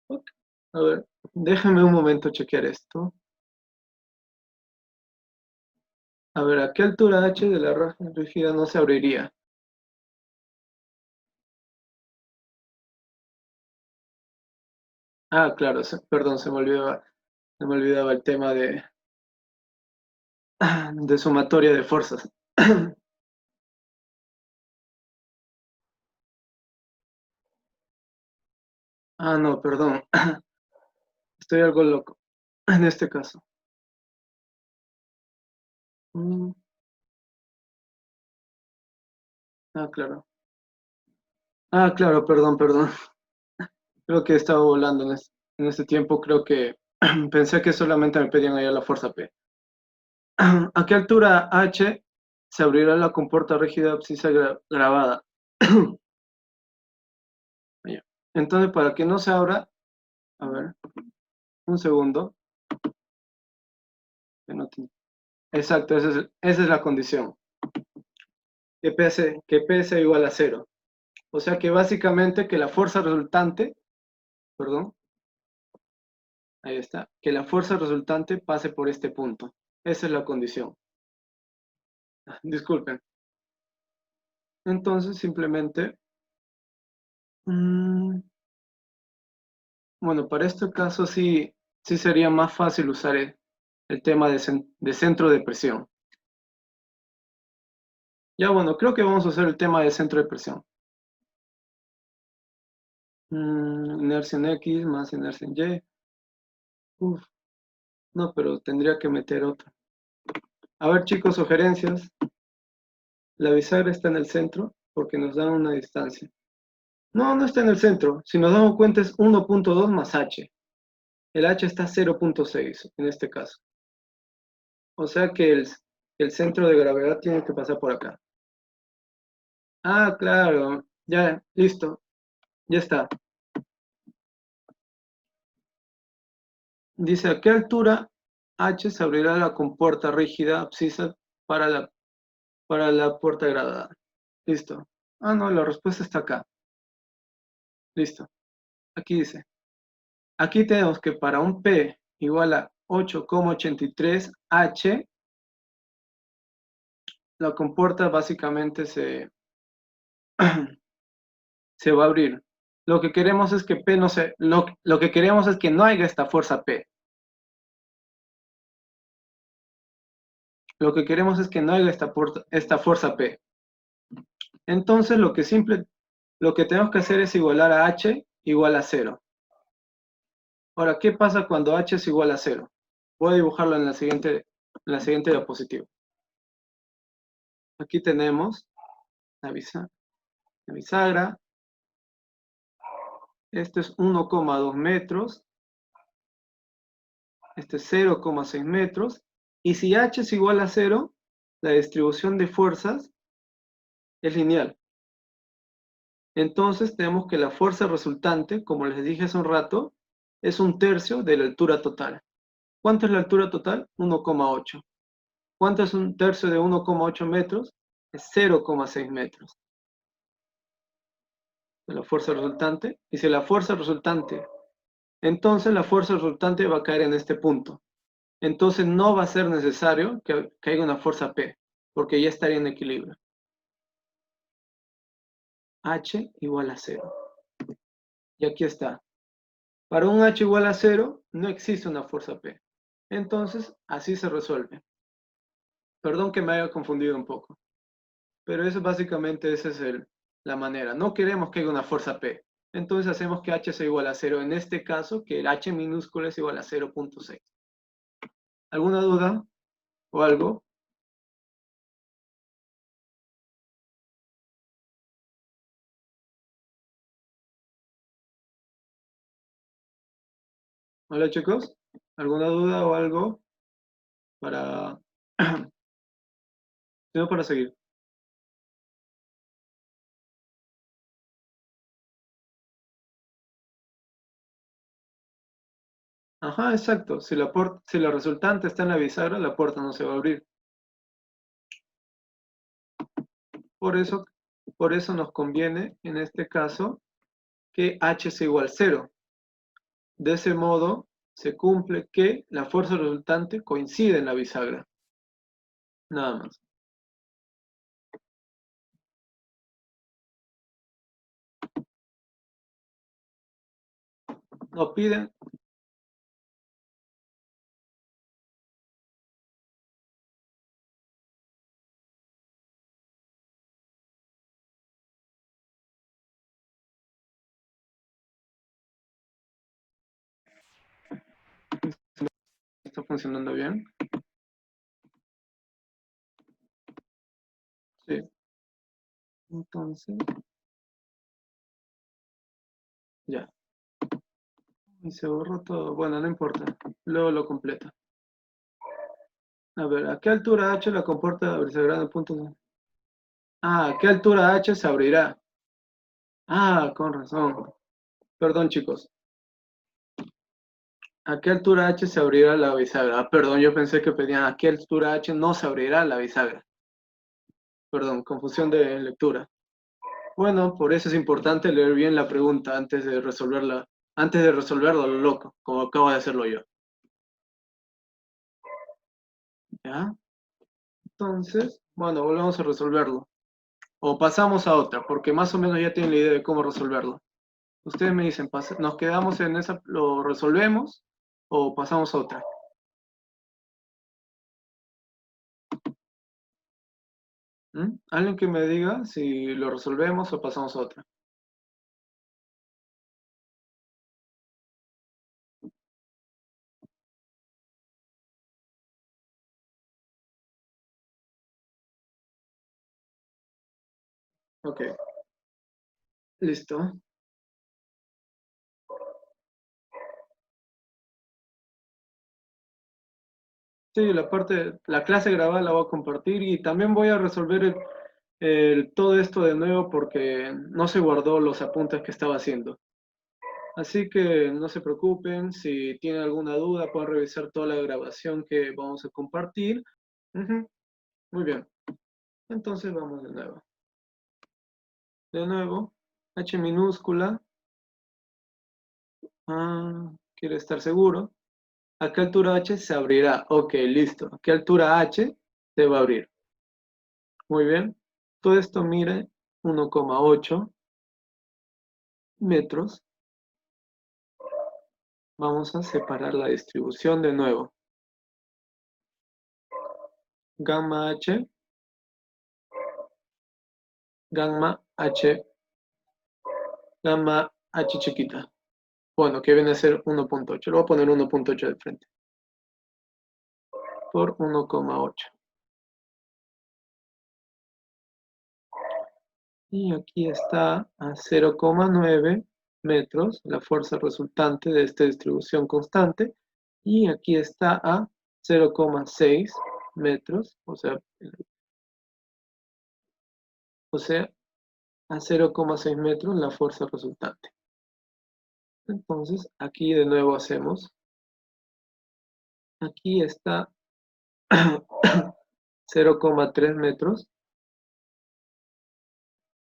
Ok. A ver, déjenme un momento chequear esto. A ver, ¿a qué altura H de la raja rígida no se abriría? Ah, claro, perdón, se me olvidaba el tema de sumatoria de fuerzas. Ah, no, perdón, estoy algo loco en este caso. Mm, Ah, claro. Ah, claro, perdón. Creo que estaba volando en este tiempo, creo que pensé que solamente me pedían allá la fuerza P. ¿A qué altura H se abrirá la compuerta rígida abscisa grabada? Ya. Entonces, para que no se abra, a ver, un segundo. Que no Exacto, esa es la condición. Que P sea igual a cero. O sea que básicamente que la fuerza resultante, perdón, ahí está, que la fuerza resultante pase por este punto. Esa es la condición. Disculpen. Entonces, simplemente, mm, bueno, para este caso sí sería más fácil usar el tema de centro de presión. Ya bueno, creo que vamos a usar el tema de centro de presión. Inercia en X más inercia en Y. Uf, no, pero tendría que meter otra. A ver, chicos, sugerencias. La bisagra está en el centro porque nos dan una distancia. No, no está en el centro. Si nos damos cuenta es 1,2 más H. El H está 0,6 en este caso. O sea que el centro de gravedad tiene que pasar por acá. Ah, claro. Ya, listo. Ya está. Dice, ¿a qué altura H se abrirá la compuerta rígida abscisa para la puerta gradada? Listo. Ah, no, la respuesta está acá. Listo. Aquí dice. Aquí tenemos que para un P igual a 8,83 H, la compuerta básicamente se va a abrir. Lo que queremos es que P no se, lo que queremos es que no haya esta fuerza P. Lo que queremos es que no haya esta fuerza P. Entonces lo que tenemos que hacer es igualar a H igual a 0. Ahora, ¿qué pasa cuando h es igual a 0? Voy a dibujarlo en la siguiente diapositiva. Aquí tenemos la bisagra. Este es 1,2 metros. Este es 0,6 metros. Y si h es igual a 0, la distribución de fuerzas es lineal. Entonces tenemos que la fuerza resultante, como les dije hace un rato, es 1/3 de la altura total. ¿Cuánto es la altura total? 1,8. ¿Cuánto es 1/3 de 1,8 metros? Es 0,6 metros de la fuerza resultante. Dice la fuerza resultante. Entonces la fuerza resultante va a caer en este punto. Entonces no va a ser necesario que haya una fuerza P, porque ya estaría en equilibrio. H igual a 0. Y aquí está. Para un H igual a 0 no existe una fuerza P. Entonces así se resuelve. Perdón que me haya confundido un poco. Pero eso básicamente esa es la manera. No queremos que haya una fuerza P. Entonces hacemos que H sea igual a 0. En este caso, que el H minúsculo es igual a 0,6. ¿Alguna duda o algo? Hola chicos. ¿Alguna duda o algo para, no, para seguir? Ajá, exacto. Si la resultante está en la bisagra, la puerta no se va a abrir. Por eso, por eso nos conviene, en este caso, que H sea igual a 0. De ese modo, se cumple que la fuerza resultante coincide en la bisagra. Nada más. Nos piden, ¿está funcionando bien? Sí. Entonces, ya. Y se borró todo. Bueno, no importa. Luego lo completa. A ver, ¿a qué altura H la comporta abrirse grande punto? Ah, ¿a qué altura H se abrirá? Ah, con razón. Perdón, chicos. ¿A qué altura H se abrirá la bisagra? Ah, perdón, yo pensé que pedían a qué altura H no se abrirá la bisagra. Perdón, confusión de lectura. Bueno, por eso es importante leer bien la pregunta antes de resolverlo a lo loco, como acabo de hacerlo yo. ¿Ya? Entonces, bueno, volvemos a resolverlo. O pasamos a otra, porque más o menos ya tienen la idea de cómo resolverlo. Ustedes me dicen, ¿nos quedamos en esa, lo resolvemos o pasamos a otra? ¿Mm? Alguien que me diga si lo resolvemos o pasamos a otra. Ok, listo. Sí, la clase grabada la voy a compartir y también voy a resolver todo esto de nuevo porque no se guardó los apuntes que estaba haciendo. Así que no se preocupen, si tienen alguna duda pueden revisar toda la grabación que vamos a compartir. Ujú, muy bien, entonces vamos de nuevo. De nuevo, H minúscula, quiere estar seguro. ¿A qué altura H se abrirá? Ok, listo. ¿A qué altura H se va a abrir? Muy bien. Todo esto mide 1,8 metros. Vamos a separar la distribución de nuevo. Gamma H, gamma H, gamma H chiquita. bueno, que viene a ser 1.8. Le voy a poner 1.8 de frente. Por 1,8. Y aquí está a 0,9 metros la fuerza resultante de esta distribución constante. Y aquí está a 0,6 metros, o sea, a 0,6 metros la fuerza resultante. Entonces, aquí de nuevo hacemos. Aquí está 0,3 metros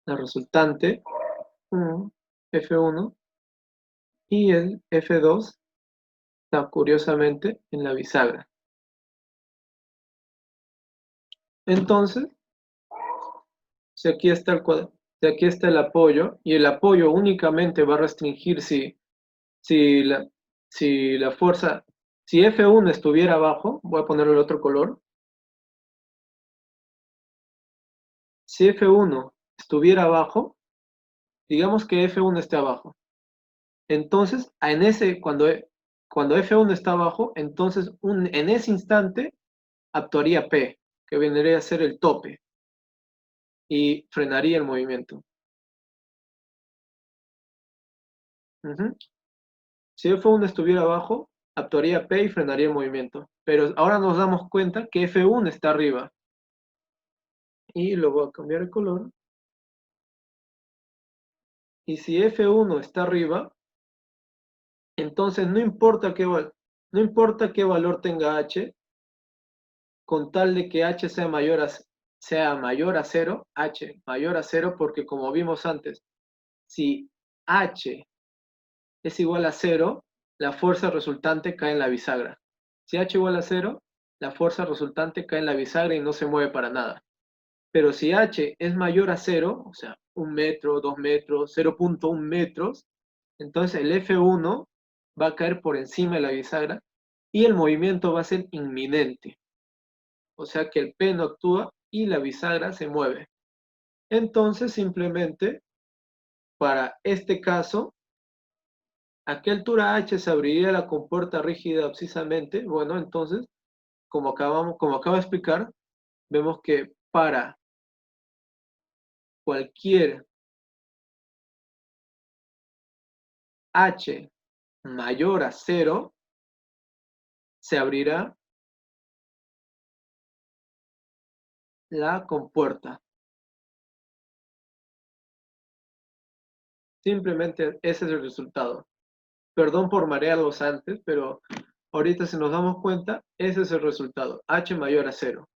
la resultante, F1, y el F2 está curiosamente en la bisagra. Entonces, si aquí está el apoyo, y el apoyo únicamente va a restringir si la fuerza, si F1 estuviera abajo, voy a ponerle el otro color, si F1 estuviera abajo, digamos que F1 esté abajo, entonces cuando F1 está abajo, entonces en ese instante actuaría P, que vendría a ser el tope, y frenaría el movimiento. Si F1 estuviera abajo, actuaría P y frenaría el movimiento. Pero ahora nos damos cuenta que F1 está arriba. Y lo voy a cambiar de color. Y si F1 está arriba, entonces no importa qué valor tenga H, con tal de que H sea mayor a 0, H mayor a 0, porque como vimos antes, si H es igual a 0, la fuerza resultante cae en la bisagra. Si H igual a 0, la fuerza resultante cae en la bisagra y no se mueve para nada. Pero si H es mayor a 0, o sea, 1 metro, 2 metros, 0,1 metros, entonces el F1 va a caer por encima de la bisagra y el movimiento va a ser inminente. O sea que el P no actúa y la bisagra se mueve. Entonces, simplemente, para este caso, ¿a qué altura H se abriría la compuerta rígida abscisamente? Bueno, entonces, como acabo de explicar, vemos que para cualquier H mayor a 0, se abrirá la compuerta. Simplemente ese es el resultado. Perdón por marearlos antes, pero ahorita si nos damos cuenta, ese es el resultado. H mayor a 0.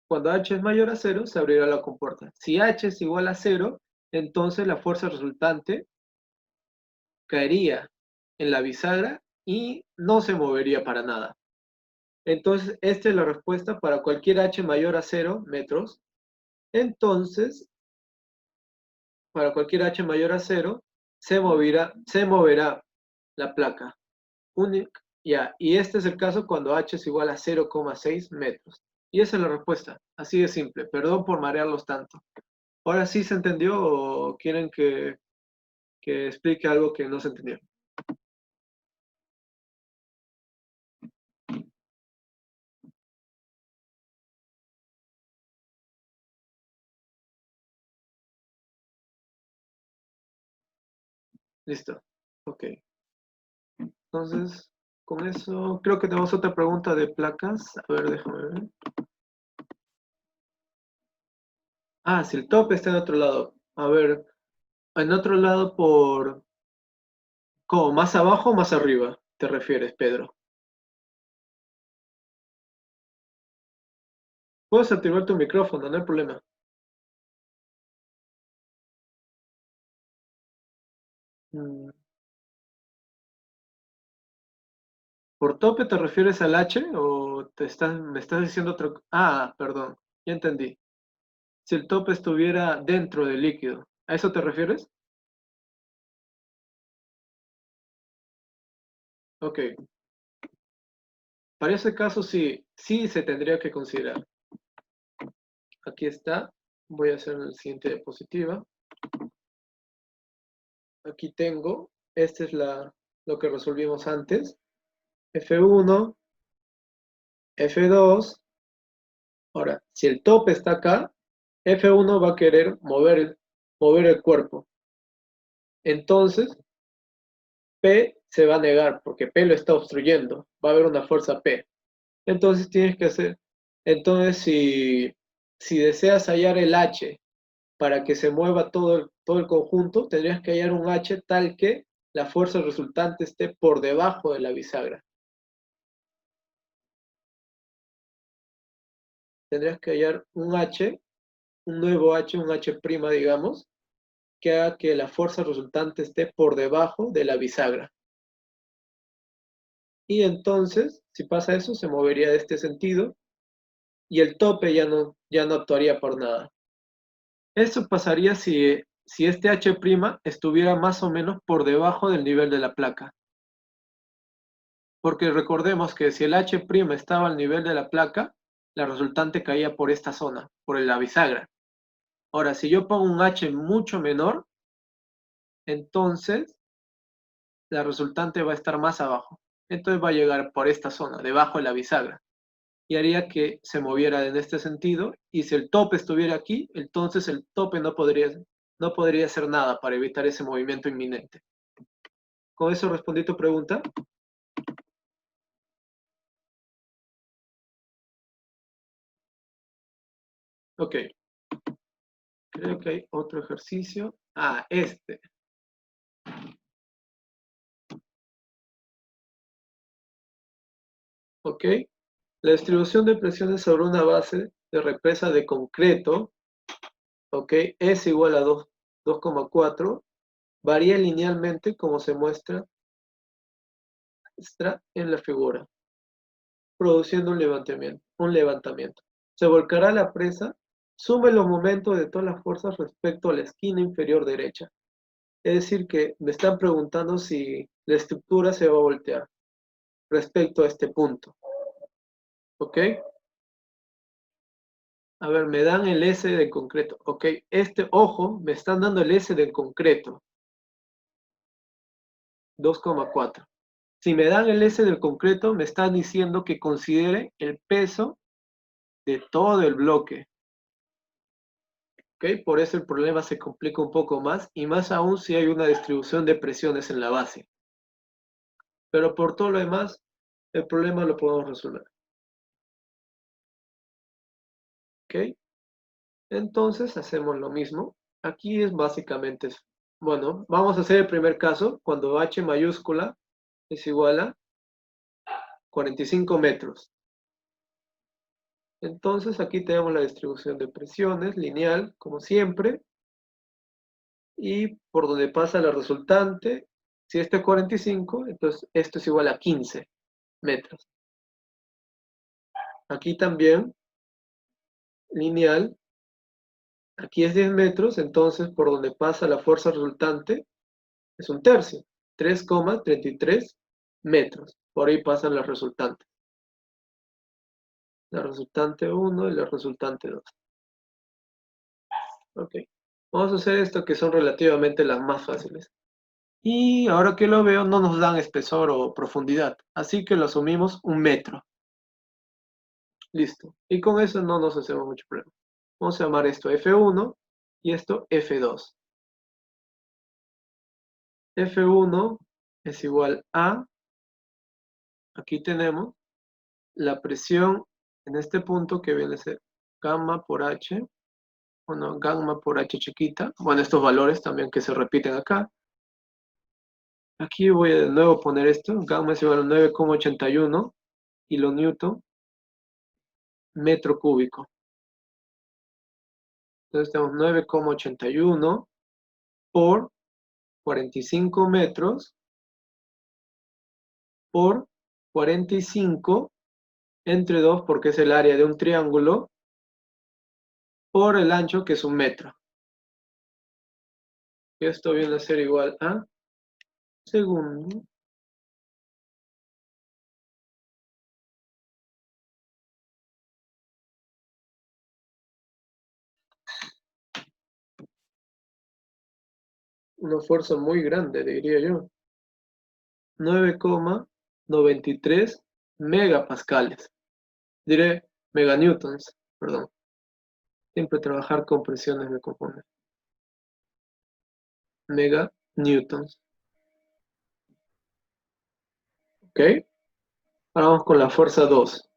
Cuando H es mayor a 0, se abrirá la compuerta. Si H es igual a 0, entonces la fuerza resultante caería en la bisagra y no se movería para nada. Entonces, esta es la respuesta para cualquier H mayor a 0 metros. Entonces, para cualquier H mayor a 0, se moverá la placa. Y este es el caso cuando H es igual a 0,6 metros. Y esa es la respuesta. Así de simple. Perdón por marearlos tanto. ¿Ahora sí se entendió o quieren que explique algo que no se entendió? Listo. Ok. Entonces, con eso, creo que tenemos otra pregunta de placas. A ver, déjame ver. Ah, si el top está en otro lado. A ver, en otro lado ¿cómo? ¿Más abajo o más arriba? ¿Te refieres, Pedro? Puedes activar tu micrófono, no hay problema. Mm, ¿Por tope te refieres al H o me estás diciendo otro? Ah, perdón, ya entendí. Si el tope estuviera dentro del líquido, ¿a eso te refieres? Ok, para ese caso sí se tendría que considerar. Aquí está, voy a hacer la siguiente diapositiva. Aquí tengo, esta es lo que resolvimos antes. F1, F2. Ahora, si el tope está acá, F1 va a querer mover el cuerpo. Entonces, P se va a negar porque P lo está obstruyendo. Va a haber una fuerza P. Entonces tienes que hacer, entonces si deseas hallar el H para que se mueva todo el conjunto, tendrías que hallar un H tal que la fuerza resultante esté por debajo de la bisagra. Tendrías que hallar un H, un nuevo H, un H', digamos, que haga que la fuerza resultante esté por debajo de la bisagra. Y entonces, si pasa eso, se movería de este sentido y el tope ya no actuaría por nada. Esto pasaría si este H' estuviera más o menos por debajo del nivel de la placa. Porque recordemos que si el H' estaba al nivel de la placa, la resultante caía por esta zona, por la bisagra. Ahora, si yo pongo un H mucho menor, entonces la resultante va a estar más abajo. Entonces va a llegar por esta zona, debajo de la bisagra. Y haría que se moviera en este sentido. Y si el tope estuviera aquí, entonces el tope no podría hacer nada para evitar ese movimiento inminente. ¿Con eso respondí tu pregunta? Ok. Creo que hay otro ejercicio. Ah, este. Ok. La distribución de presiones sobre una base de represa de concreto, ok, es igual a 2,4. Varía linealmente como se muestra en la figura, produciendo un levantamiento. Se volcará la presa, sume los momentos de todas las fuerzas respecto a la esquina inferior derecha. Es decir, que me están preguntando si la estructura se va a voltear respecto a este punto. ¿Ok? A ver, me dan el S de concreto. Ok, ojo, me están dando el S del concreto. 2,4. Si me dan el S del concreto, me están diciendo que considere el peso de todo el bloque. ¿Ok? Por eso el problema se complica un poco más, y más aún si hay una distribución de presiones en la base. Pero por todo lo demás, el problema lo podemos resolver. ¿Ok? Entonces hacemos lo mismo. Aquí es básicamente eso. Bueno, vamos a hacer el primer caso, cuando H mayúscula es igual a 45 metros. Entonces aquí tenemos la distribución de presiones lineal, como siempre, y por donde pasa la resultante, si este es 45, entonces esto es igual a 15 metros. Aquí también, lineal, aquí es 10 metros, entonces por donde pasa la fuerza resultante es un tercio, 3,33 metros. Por ahí pasan las resultantes. La resultante 1 y la resultante 2. Ok. Vamos a hacer esto que son relativamente las más fáciles. Y ahora que lo veo, no nos dan espesor o profundidad, así que lo asumimos 1 metro. Listo. Y con eso no nos hacemos mucho problema. Vamos a llamar esto F1 y esto F2. F1 es igual a, aquí tenemos la presión en este punto que viene a ser gamma por H, bueno, gamma por H chiquita, bueno, estos valores también que se repiten acá. Aquí voy a de nuevo poner esto, gamma es igual a 9,81 kilonewton metro cúbico. Entonces tenemos 9,81 por 45 metros por 45 entre 2 porque es el área de un triángulo por el ancho que es 1 metro. Esto viene a ser igual a segundo una fuerza muy grande, diría yo. 9,93 megapascales. Diré meganewtons, perdón. Siempre trabajar con presiones me confunde. Meganewtons. ¿Ok? Ahora vamos con la fuerza 2.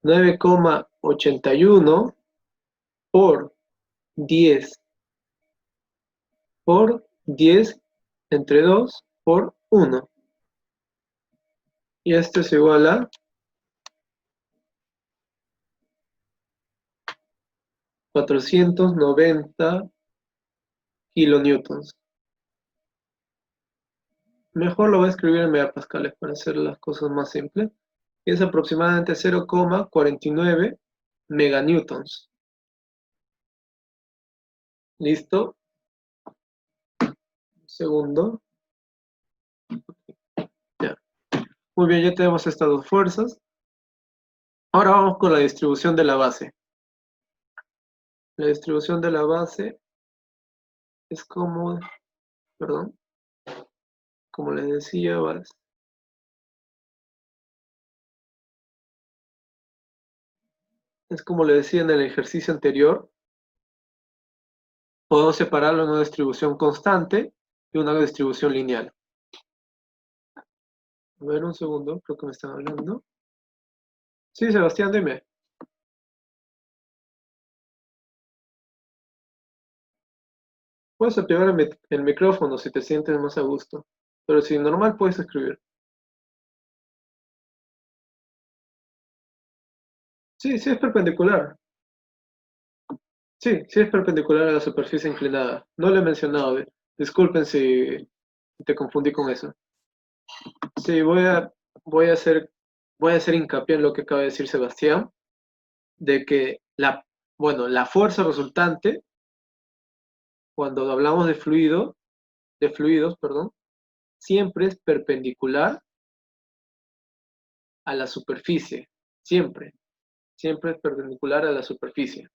9,81 por 10 por 10 entre 2 por 1. Y esto es igual a 490 kilonewtons. Mejor lo voy a escribir en megapascales para hacer las cosas más simples. Y es aproximadamente 0,49 meganewtons. ¿Listo? Un segundo. Ya. Muy bien, ya tenemos estas dos fuerzas. Ahora vamos con la distribución de la base. La distribución de la base es como, perdón, como les decía, es como les decía en el ejercicio anterior, podemos separarlo en una distribución constante y una distribución lineal. A ver, un segundo, creo que me están hablando. Sí, Sebastián, dime. Puedes activar el micrófono si te sientes más a gusto, pero si normal puedes escribir. Sí, sí es perpendicular. Sí, sí es perpendicular a la superficie inclinada. No lo he mencionado. Disculpen si te confundí con eso. Sí, voy a hacer, voy a hacer hincapié en lo que acaba de decir Sebastián, de que la fuerza resultante, cuando hablamos de fluidos, perdón, siempre es perpendicular a la superficie. Siempre. Siempre es perpendicular a la superficie.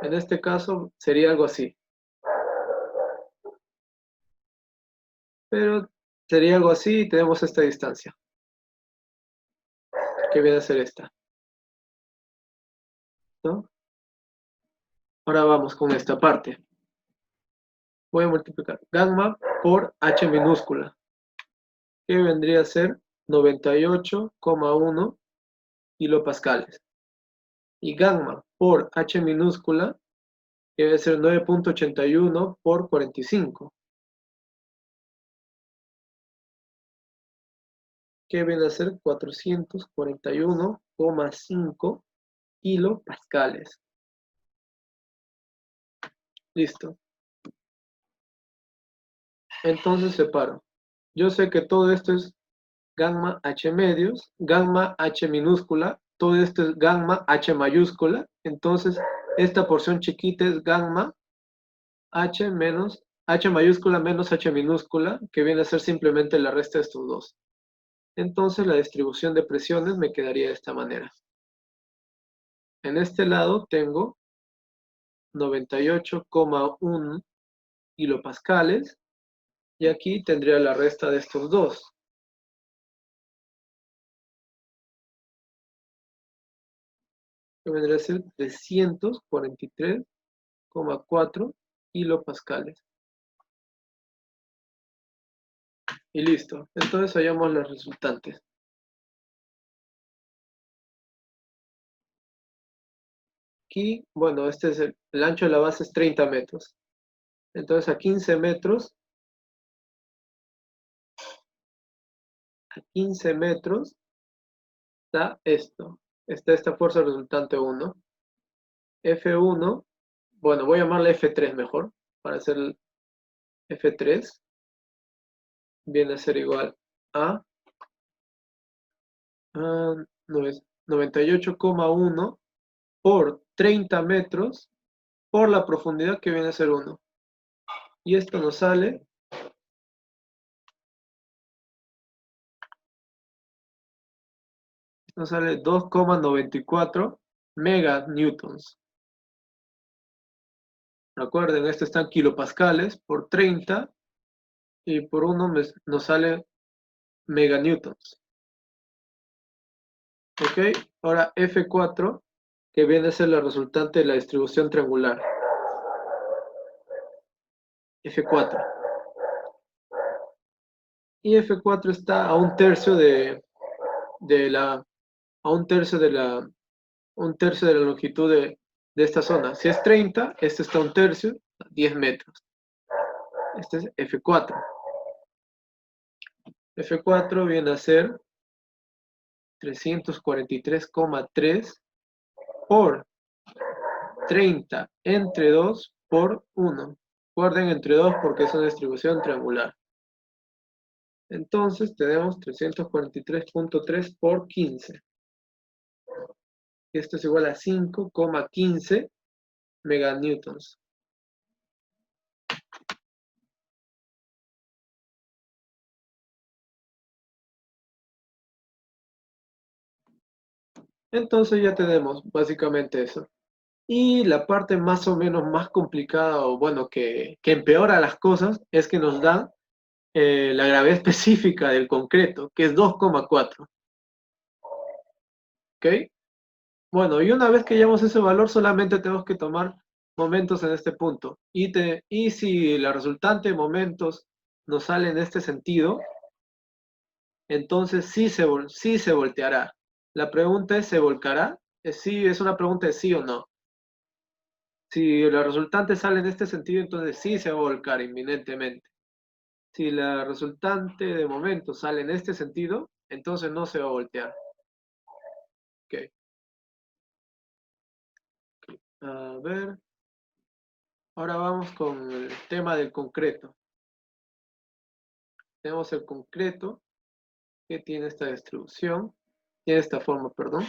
En este caso sería algo así. Pero sería algo así y tenemos esta distancia. Que viene a ser esta. ¿No? Ahora vamos con esta parte. Voy a multiplicar gamma por h minúscula, que vendría a ser 98,1 kilopascales. Y gamma por h minúscula, que debe ser 9,81 por 45, que viene a ser 441,5 kilopascales. Listo. Entonces separo. Yo sé que todo esto es gamma h medios, gamma h minúscula, todo esto es gamma h mayúscula. Entonces esta porción chiquita es gamma h menos h mayúscula menos h minúscula, que viene a ser simplemente la resta de estos dos. Entonces la distribución de presiones me quedaría de esta manera. En este lado tengo 98,1 kilopascales y aquí tendría la resta de estos dos. Que vendría a ser 343,4 kilopascales. Y listo. Entonces hallamos las resultantes. Aquí, bueno, este es el ancho de la base es 30 metros. Entonces a 15 metros, está esto. Está esta fuerza resultante 1. F1, bueno, voy a llamarle F3 mejor, para hacer el F3, viene a ser igual a 98,1 por 30 metros por la profundidad que viene a ser 1. Y esto nos sale 2,94 meganewtons. Recuerden, esto está en kilopascales por 30 y por 1 nos sale meganewtons. ¿Ok? Ahora F4, que viene a ser la resultante de la distribución triangular. F4. Y F4 está a un tercio de la, a un tercio de la longitud de esta zona. Si es 30, este está a un tercio, 10 metros. Este es F4. F4 viene a ser 343,3 por 30 entre 2 por 1. Recuerden entre 2 porque es una distribución triangular. Entonces tenemos 343,3 por 15. Esto es igual a 5,15 meganewtons. Entonces ya tenemos básicamente eso. Y la parte más o menos más complicada, o bueno, que empeora las cosas, es que nos da la gravedad específica del concreto, que es 2,4. ¿Ok? Bueno, y una vez que llevamos ese valor, solamente tenemos que tomar momentos en este punto. Y si la resultante de momentos nos sale en este sentido, entonces sí se volteará. La pregunta es, ¿se volcará? Sí, es una pregunta de sí o no. Si la resultante sale en este sentido, entonces sí se va a volcar inminentemente. Si la resultante de momento sale en este sentido, entonces no se va a voltear. Ok. A ver. Ahora vamos con el tema del concreto. Tenemos el concreto que tiene esta distribución, tiene esta forma, perdón.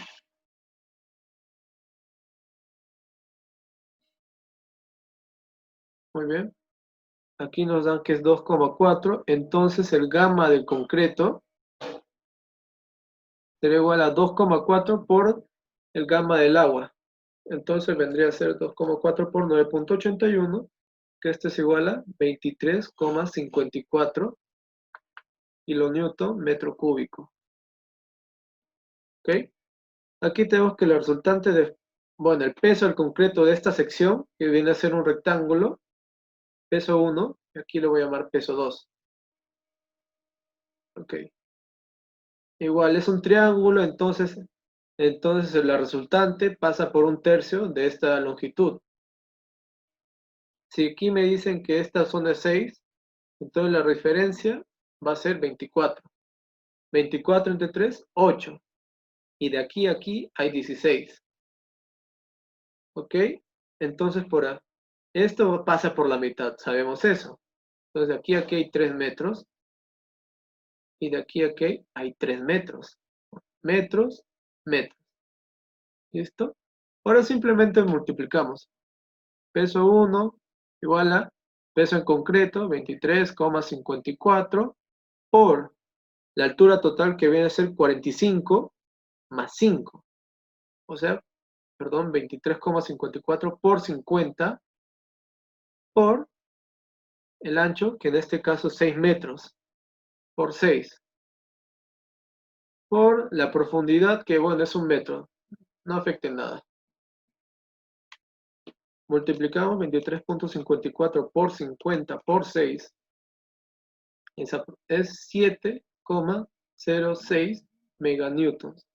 Muy bien. Aquí nos dan que es 2,4, entonces el gamma del concreto será igual a 2,4 por el gamma del agua. Entonces vendría a ser 2,4 por 9,81, que esto es igual a 23,54 kilonewton metro cúbico. ¿Ok? Aquí tenemos que la resultante de, bueno, el peso del concreto de esta sección, que viene a ser un rectángulo, peso 1, y aquí lo voy a llamar peso 2. Ok. Igual es un triángulo, entonces la resultante pasa por un tercio de esta longitud. Si aquí me dicen que esta zona es 6, entonces la referencia va a ser 24. 24 entre 3, 8. Y de aquí a aquí hay 16. ¿Ok? Entonces esto pasa por la mitad, sabemos eso. Entonces de aquí a aquí hay 3 metros. Y de aquí a aquí hay 3 metros. Metros, metros. ¿Listo? Ahora simplemente multiplicamos. Peso 1 igual a peso en concreto, 23,54 por la altura total que viene a ser 45 más 5. O sea, perdón, 23,54 por 50 por el ancho, que en este caso es 6 metros, por 6. Por la profundidad, que bueno, es 1 metro. No afecta en nada. Multiplicamos 23,54 por 50 por 6. Es 7,06 meganewtons.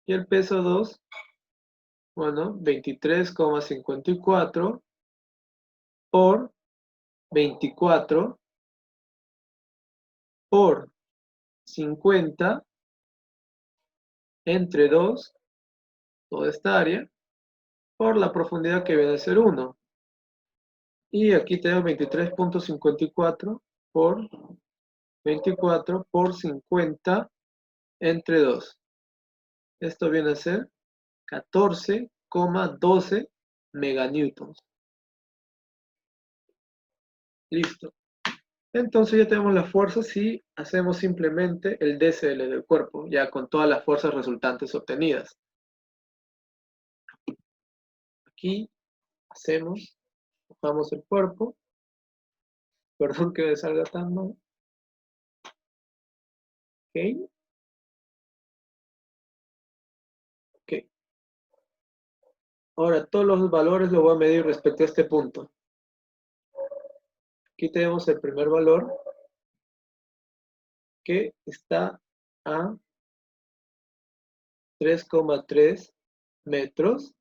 Y el peso 2, bueno, 23,54 por 24 por 50 entre 2, toda esta área, por la profundidad que viene a ser 1. Y aquí tengo 23,54 por 24 por 50 entre 2. Esto viene a ser 14,12 meganewtons. Listo. Entonces ya tenemos las fuerzas si hacemos simplemente el DCL del cuerpo, ya con todas las fuerzas resultantes obtenidas. Aquí hacemos, bajamos el cuerpo, Perdón que me salga tan mal. Ok. Ok. Ahora, todos los valores los voy a medir respecto a este punto. Aquí tenemos el primer valor que está a 3,3 metros.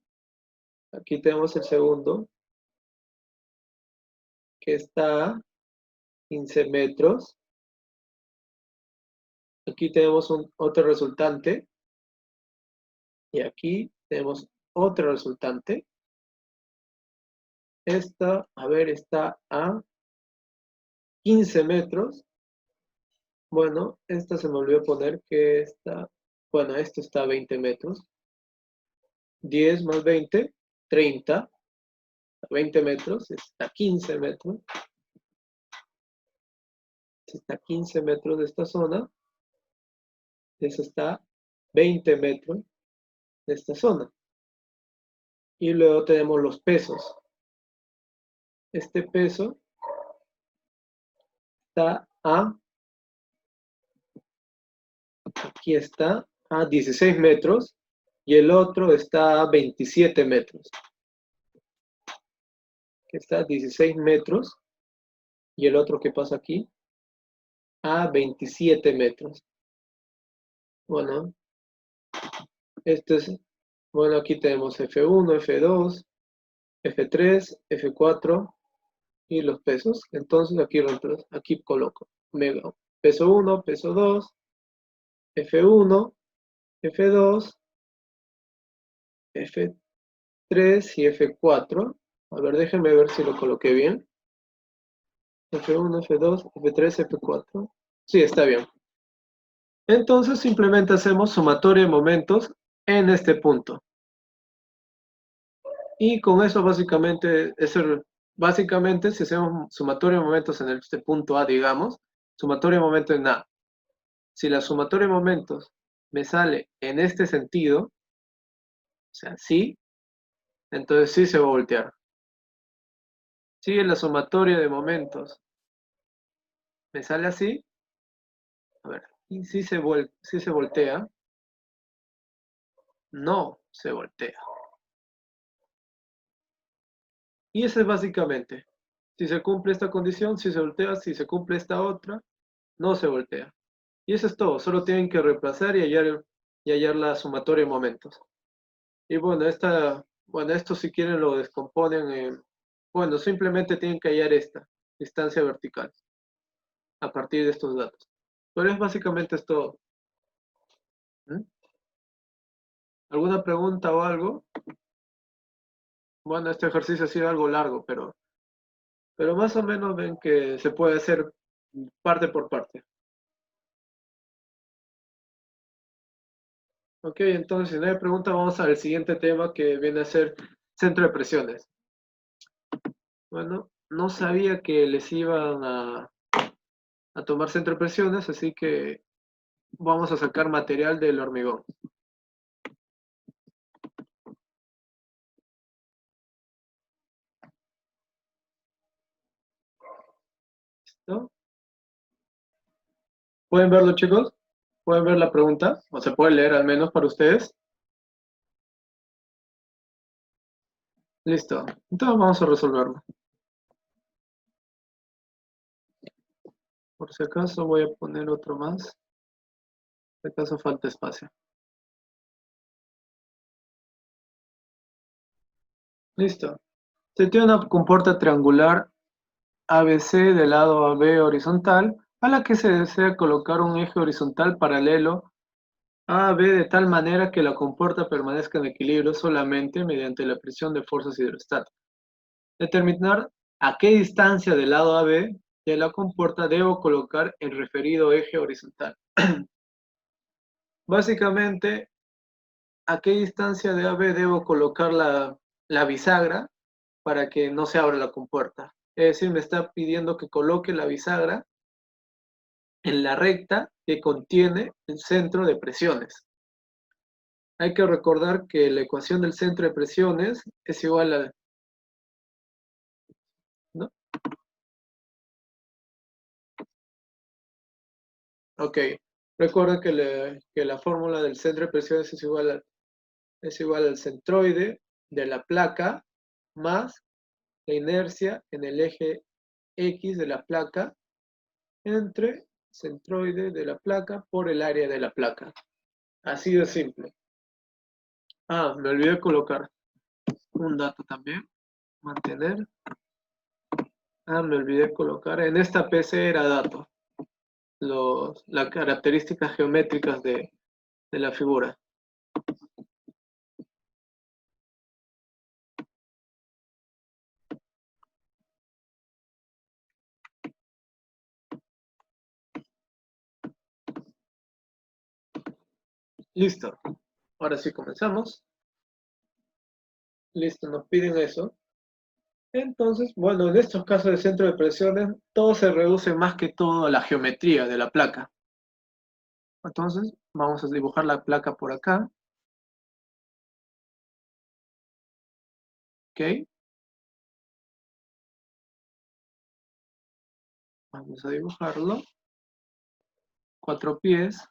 Aquí tenemos el segundo que está a 15 metros. Aquí tenemos otro resultante. Y aquí tenemos otro resultante. Esta, a ver, está a 15 metros. Bueno, esta se me olvidó poner que está, bueno, esto está a 20 metros. 10 más 20, 30. 20 metros, está a 15 metros. Está a 15 metros de esta zona. Eso está 20 metros de esta zona. Y luego tenemos los pesos. Este peso está aquí está a 16 metros y el otro está a 27 metros. Aquí está a 16 metros y el otro que pasa aquí a 27 metros. Bueno, este es, bueno, aquí tenemos F1, F2, F3, F4 y los pesos. Entonces aquí coloco peso 1, peso 2, F1, F2, F3 y F4. A ver, déjenme ver si lo coloqué bien. F1, F2, F3, F4. Sí, está bien. Entonces simplemente hacemos sumatoria de momentos en este punto. Y con eso básicamente, si hacemos sumatoria de momentos en este punto A, digamos, sumatoria de momentos en A. Si la sumatoria de momentos me sale en este sentido, o sea, sí, entonces sí se va a voltear. Si la sumatoria de momentos me sale así, a ver, y si se voltea, no se voltea. Y eso es básicamente. Si se cumple esta condición, si se voltea, si se cumple esta otra, no se voltea. Y eso es todo, solo tienen que reemplazar y hallar la sumatoria de momentos. Y bueno, esto si quieren lo descomponen bueno, simplemente tienen que hallar esta distancia vertical a partir de estos datos. Pero básicamente es todo. ¿Mm? ¿Alguna pregunta o algo? Bueno, este ejercicio ha sido algo largo, pero más o menos ven que se puede hacer parte por parte. Ok, entonces si no hay pregunta, vamos al siguiente tema que viene a ser centro de presiones. Bueno, no sabía que les iban a tomar centro de presiones, así que vamos a sacar material del hormigón. ¿Listo? ¿Pueden verlo, chicos? ¿Pueden ver la pregunta? ¿O se puede leer al menos para ustedes? Listo. Entonces vamos a resolverlo. Por si acaso voy a poner otro más. Si acaso falta espacio. Listo. Se tiene una compuerta triangular ABC de lado AB horizontal, a la que se desea colocar un eje horizontal paralelo a AB de tal manera que la compuerta permanezca en equilibrio solamente mediante la presión de fuerzas hidrostáticas. Determinar a qué distancia del lado AB de la compuerta debo colocar el referido eje horizontal. Básicamente, a qué distancia de AB debo colocar la bisagra para que no se abra la compuerta. Es decir, me está pidiendo que coloque la bisagra en la recta que contiene el centro de presiones. Hay que recordar que la ecuación del centro de presiones es igual a, ¿no? Ok, recuerda que la fórmula del centro de presiones es igual al centroide de la placa más la inercia en el eje X de la placa entre centroide de la placa por el área de la placa. Así de simple. Ah, me olvidé colocar un dato también. Mantener. Ah, me olvidé colocar. En esta PC era dato. Las características geométricas de la figura. Listo. Ahora sí comenzamos. Listo, nos piden eso. Entonces, bueno, en estos casos de centro de presiones, todo se reduce más que todo a la geometría de la placa. Entonces, vamos a dibujar la placa por acá. ¿Ok? Vamos a dibujarlo. 4 pies,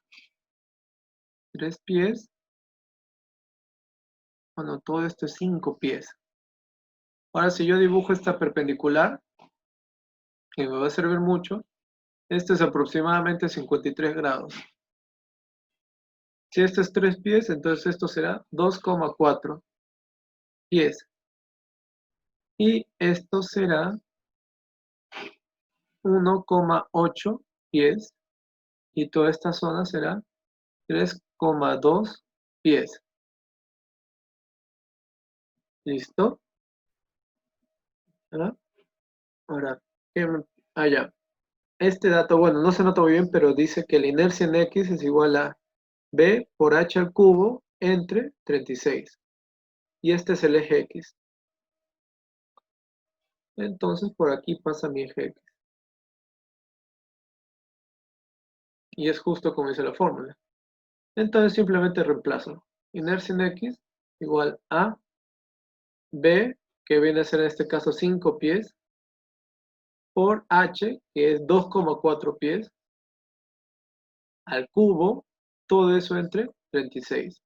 3 pies. Bueno, todo esto es 5 pies. Ahora, si yo dibujo esta perpendicular, que me va a servir mucho, este es aproximadamente 53 grados. Si esto es 3 pies, entonces esto será 2,4 pies. Y esto será 1,8 pies. Y toda esta zona será 3,2 pies. ¿Listo? ¿Ah? Ahora, ya. Este dato, bueno, no se nota muy bien, pero dice que la inercia en X es igual a B por H al cubo entre 36. Y este es el eje X. Entonces, por aquí pasa mi eje X. Y es justo como dice la fórmula. Entonces, simplemente reemplazo. Inercia en X igual a B, que viene a ser en este caso 5 pies, por H, que es 2,4 pies, al cubo, todo eso entre 36.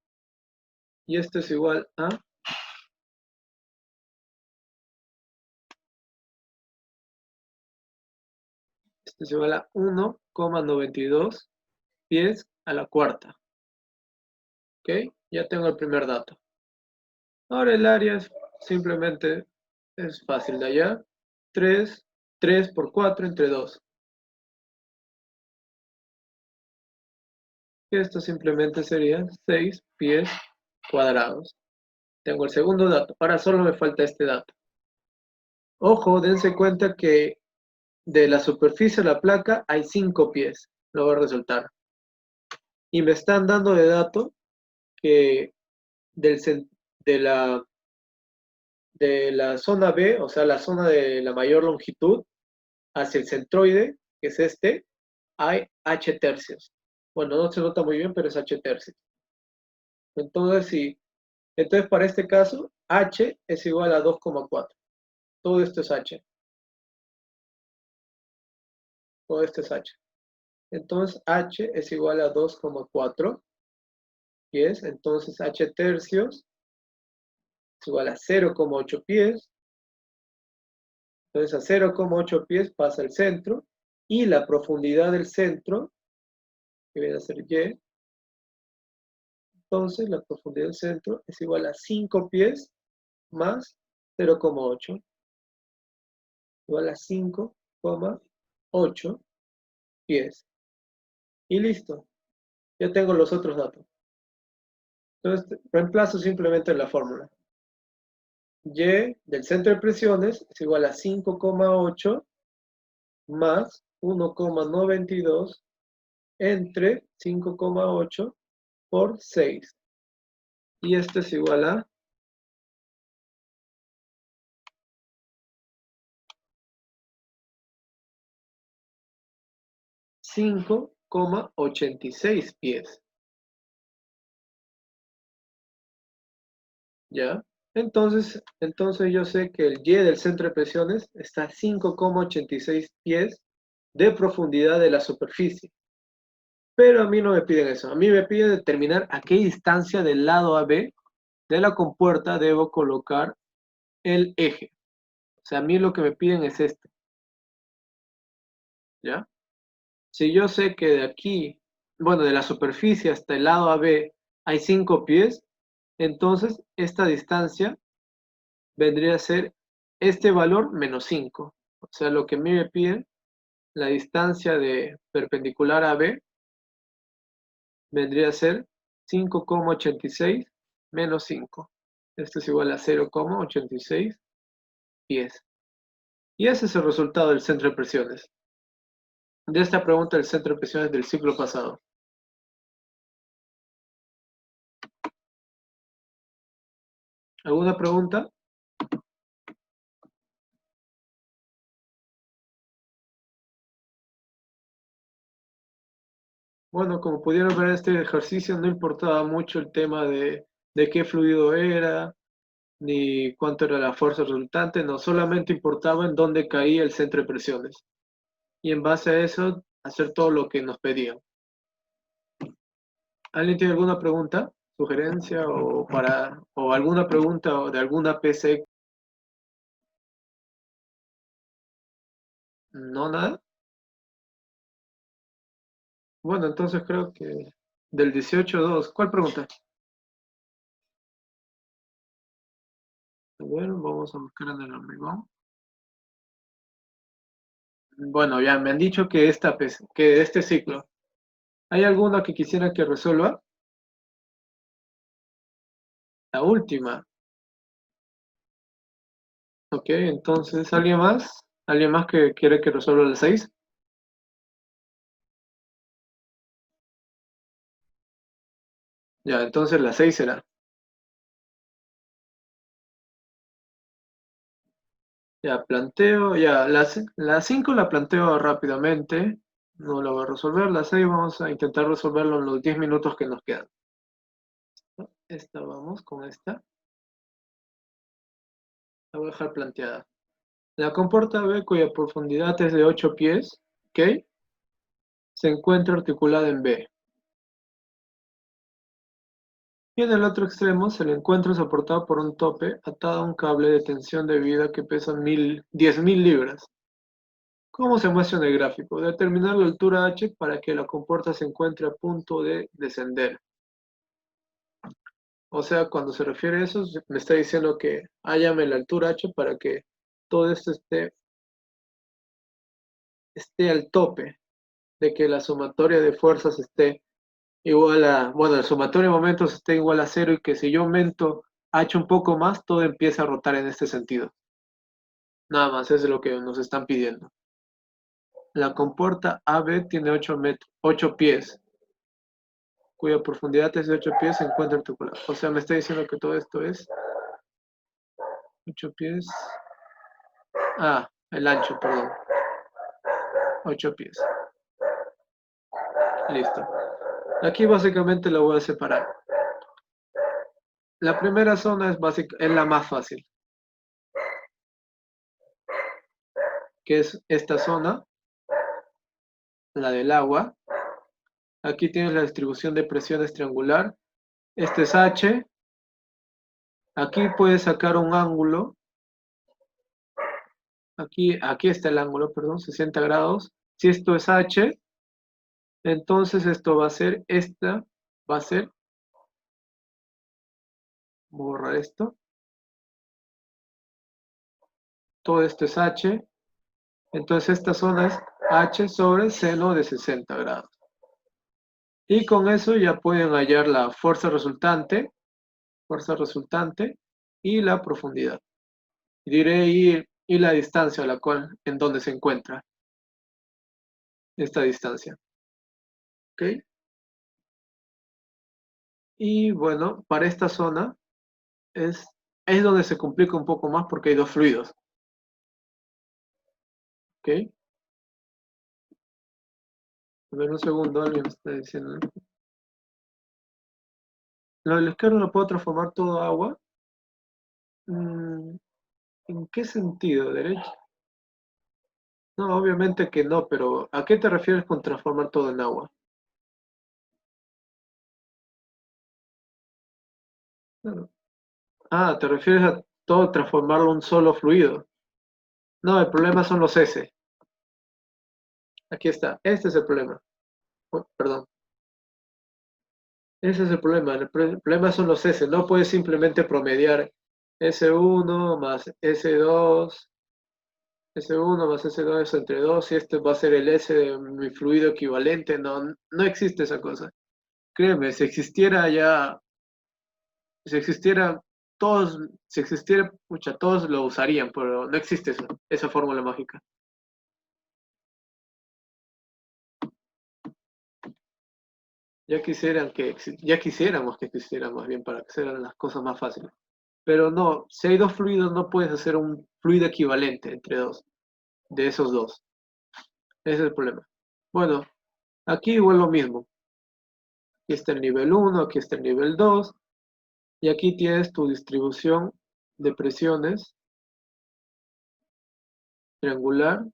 Y esto es igual a esto es igual a 1,92 pies a la cuarta. ¿Ok? Ya tengo el primer dato. Ahora el área simplemente es fácil de hallar. 3 por 4 entre 2. Esto simplemente sería 6 pies cuadrados. Tengo el segundo dato. Ahora solo me falta este dato. Ojo, dense cuenta que de la superficie de la placa hay 5 pies. Lo va a resultar. Y me están dando de dato que de la zona B, o sea, la zona de la mayor longitud, hacia el centroide, que es este, hay H tercios. Bueno, no se nota muy bien, pero es H tercios. Entonces, entonces para este caso, H es igual a 2,4. Todo esto es H. Todo esto es H. Entonces, H es igual a 2,4 pies. Entonces, H tercios es igual a 0,8 pies. Entonces, a 0,8 pies pasa el centro. Y la profundidad del centro, que viene a ser Y, entonces la profundidad del centro es igual a 5 pies más 0,8, igual a 5,8 pies. Y listo, ya tengo los otros datos. Entonces, reemplazo simplemente la fórmula. Y del centro de presiones es igual a 5,8 más 1,92 entre 5,8 por 6. Y esto es igual a 5,86 pies. ¿Ya? Entonces yo sé que el Y del centro de presiones está a 5,86 pies de profundidad de la superficie. Pero a mí no me piden eso. A mí me piden determinar a qué distancia del lado AB de la compuerta debo colocar el eje. O sea, a mí lo que me piden es este. ¿Ya? Si yo sé que de aquí, bueno, de la superficie hasta el lado AB hay 5 pies, entonces esta distancia vendría a ser este valor menos 5. O sea, lo que a mí me piden, la distancia de perpendicular a B vendría a ser 5,86 menos 5. Esto es igual a 0,86 pies. Y ese es el resultado del centro de presiones. De esta pregunta del centro de presiones del ciclo pasado. ¿Alguna pregunta? Bueno, como pudieron ver en este ejercicio, no importaba mucho el tema de qué fluido era, ni cuánto era la fuerza resultante, no, solamente importaba en dónde caía el centro de presiones. Y en base a eso, hacer todo lo que nos pedían. ¿Alguien tiene alguna pregunta, sugerencia o alguna pregunta o de alguna PC? No, nada. Bueno, entonces creo que del 18.2, ¿cuál pregunta? Bueno, vamos a buscar en el hormigón. Bueno, ya me han dicho que que este ciclo. ¿Hay alguna que quisiera que resuelva? La última. Ok, entonces, ¿alguien más? ¿Alguien más que quiere que resuelva la 6? Ya, entonces la 6 será. Ya, planteo, ya, la 5 la planteo rápidamente. No la voy a resolver. La 6 vamos a intentar resolverlo en los 10 minutos que nos quedan. Esta vamos con esta. La voy a dejar planteada. La compuerta B, cuya profundidad es de 8 pies, ¿ok? Se encuentra articulada en B. Y en el otro extremo se le encuentra soportado por un tope atado a un cable de tensión de vida que pesa 10.000 libras. ¿Cómo se muestra en el gráfico? Determinar la altura h para que la compuerta se encuentre a punto de descender. O sea, cuando se refiere a eso, me está diciendo que hállame la altura h para que todo esto esté al tope, de que la sumatoria de fuerzas esté igual a, bueno, el sumatorio de momentos esté igual a cero y que si yo aumento h un poco más, todo empieza a rotar en este sentido. Nada más, eso es lo que nos están pidiendo. La compuerta AB tiene 8 pies, cuya profundidad es de 8 pies, se encuentra articulada. O sea, me está diciendo que todo esto es 8 pies. Ah, el ancho, perdón. 8 pies. Listo. Aquí básicamente lo voy a separar. La primera zona es la más fácil, que es esta zona, la del agua. Aquí tienes la distribución de presiones triangular. Este es H. Aquí puedes sacar un ángulo. Aquí está el ángulo, perdón, 60 grados. Si esto es H, entonces esto va a ser, va a ser, voy a borrar esto. Todo esto es H. Entonces esta zona es H sobre seno de 60 grados. Y con eso ya pueden hallar la fuerza resultante y la profundidad. Diré y la distancia a la cual, en donde se encuentra esta distancia. ¿Ok? Y bueno, para esta zona es, es donde se complica un poco más porque hay dos fluidos. ¿Ok? A ver un segundo, alguien me está diciendo. Lo del izquierdo lo puedo transformar todo a agua. Mm, ¿En qué sentido? ¿Derecho? No, obviamente que no, pero ¿a qué te refieres con transformar todo en agua? Ah, ¿te refieres a todo transformarlo en un solo fluido? No, el problema son los S. Aquí está, este es el problema. Oh, perdón. Ese es el problema. El problema son los S. No puedes simplemente promediar S1 más S2, S1 más S2 entre 2 y este va a ser el S de mi fluido equivalente. No, no existe esa cosa. Créeme, si existiera, todos, si existiera, pucha, todos lo usarían, pero no existe eso, esa fórmula mágica. Ya quisiéramos que existiera más bien para que sean las cosas más fáciles. Pero no, si hay dos fluidos, no puedes hacer un fluido equivalente entre dos, de esos dos. Ese es el problema. Bueno, aquí igual lo mismo. Aquí está el nivel 1, aquí está el nivel 2, y aquí tienes tu distribución de presiones triangular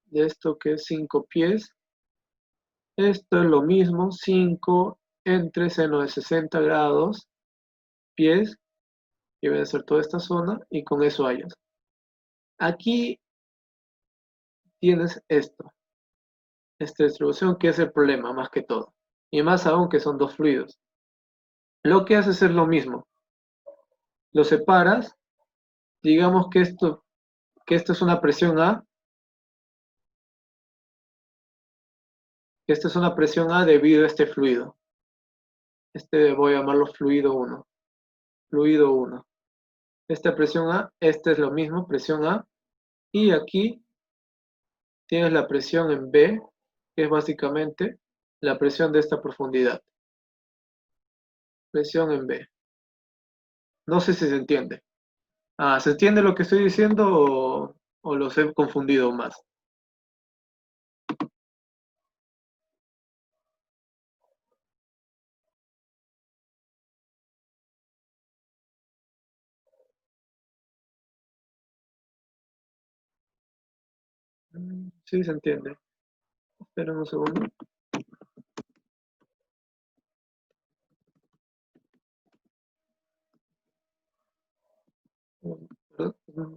de esto que es 5 pies. Esto es lo mismo, 5 entre seno de 60 grados, pies, que viene a ser toda esta zona, y con eso hallas. Aquí tienes esto, esta distribución que es el problema más que todo, y más aún que son dos fluidos. Lo que haces es lo mismo, lo separas, digamos que esto es una presión A, que esta es una presión A debido a este fluido. Este voy a llamarlo fluido 1, fluido 1. Esta presión A, este es lo mismo, presión A, y aquí tienes la presión en B, que es básicamente la presión de esta profundidad. Presión en B. No sé si se entiende. Ah, ¿se entiende lo que estoy diciendo o los he confundido más? Sí, se entiende. Esperen un segundo.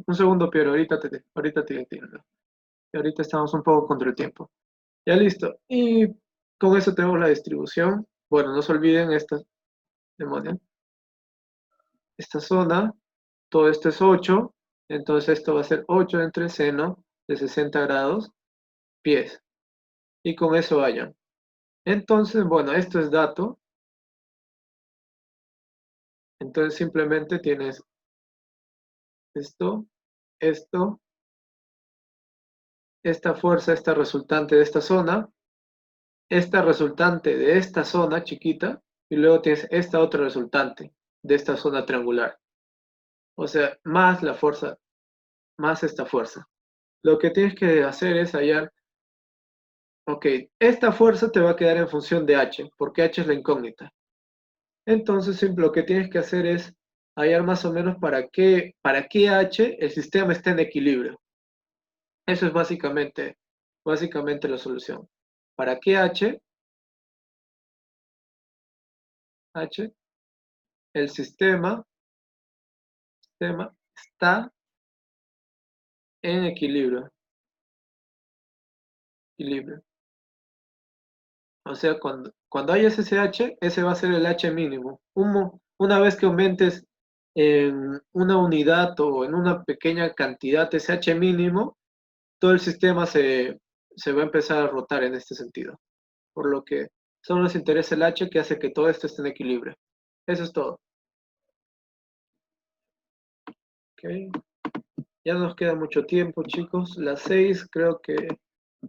Un segundo, Piero, ahorita te entiendo. Y ahorita estamos un poco contra el tiempo. Ya listo. Y con eso tenemos la distribución. Bueno, no se olviden demonios, esta zona, todo esto es 8, entonces esto va a ser 8 entre seno de 60 grados, pies. Y con eso vayan. Entonces, bueno, esto es dato. Entonces simplemente tienes esto, esto, esta fuerza, esta resultante de esta zona, esta resultante de esta zona chiquita, y luego tienes esta otra resultante de esta zona triangular. O sea, más la fuerza, más esta fuerza. Lo que tienes que hacer es hallar, ok, esta fuerza te va a quedar en función de H, porque H es la incógnita. Entonces, lo que tienes que hacer es hallar más o menos para qué H el sistema está en equilibrio. Eso es básicamente la solución. ¿Para qué H el sistema está en equilibrio? Equilibrio. O sea, cuando hayas ese H, ese va a ser el H mínimo. Una vez que aumentes en una unidad o en una pequeña cantidad ese H mínimo, todo el sistema se va a empezar a rotar en este sentido. Por lo que solo nos interesa el H que hace que todo esto esté en equilibrio. Eso es todo. ¿Ok? Ya no nos queda mucho tiempo, chicos. Las 6 creo que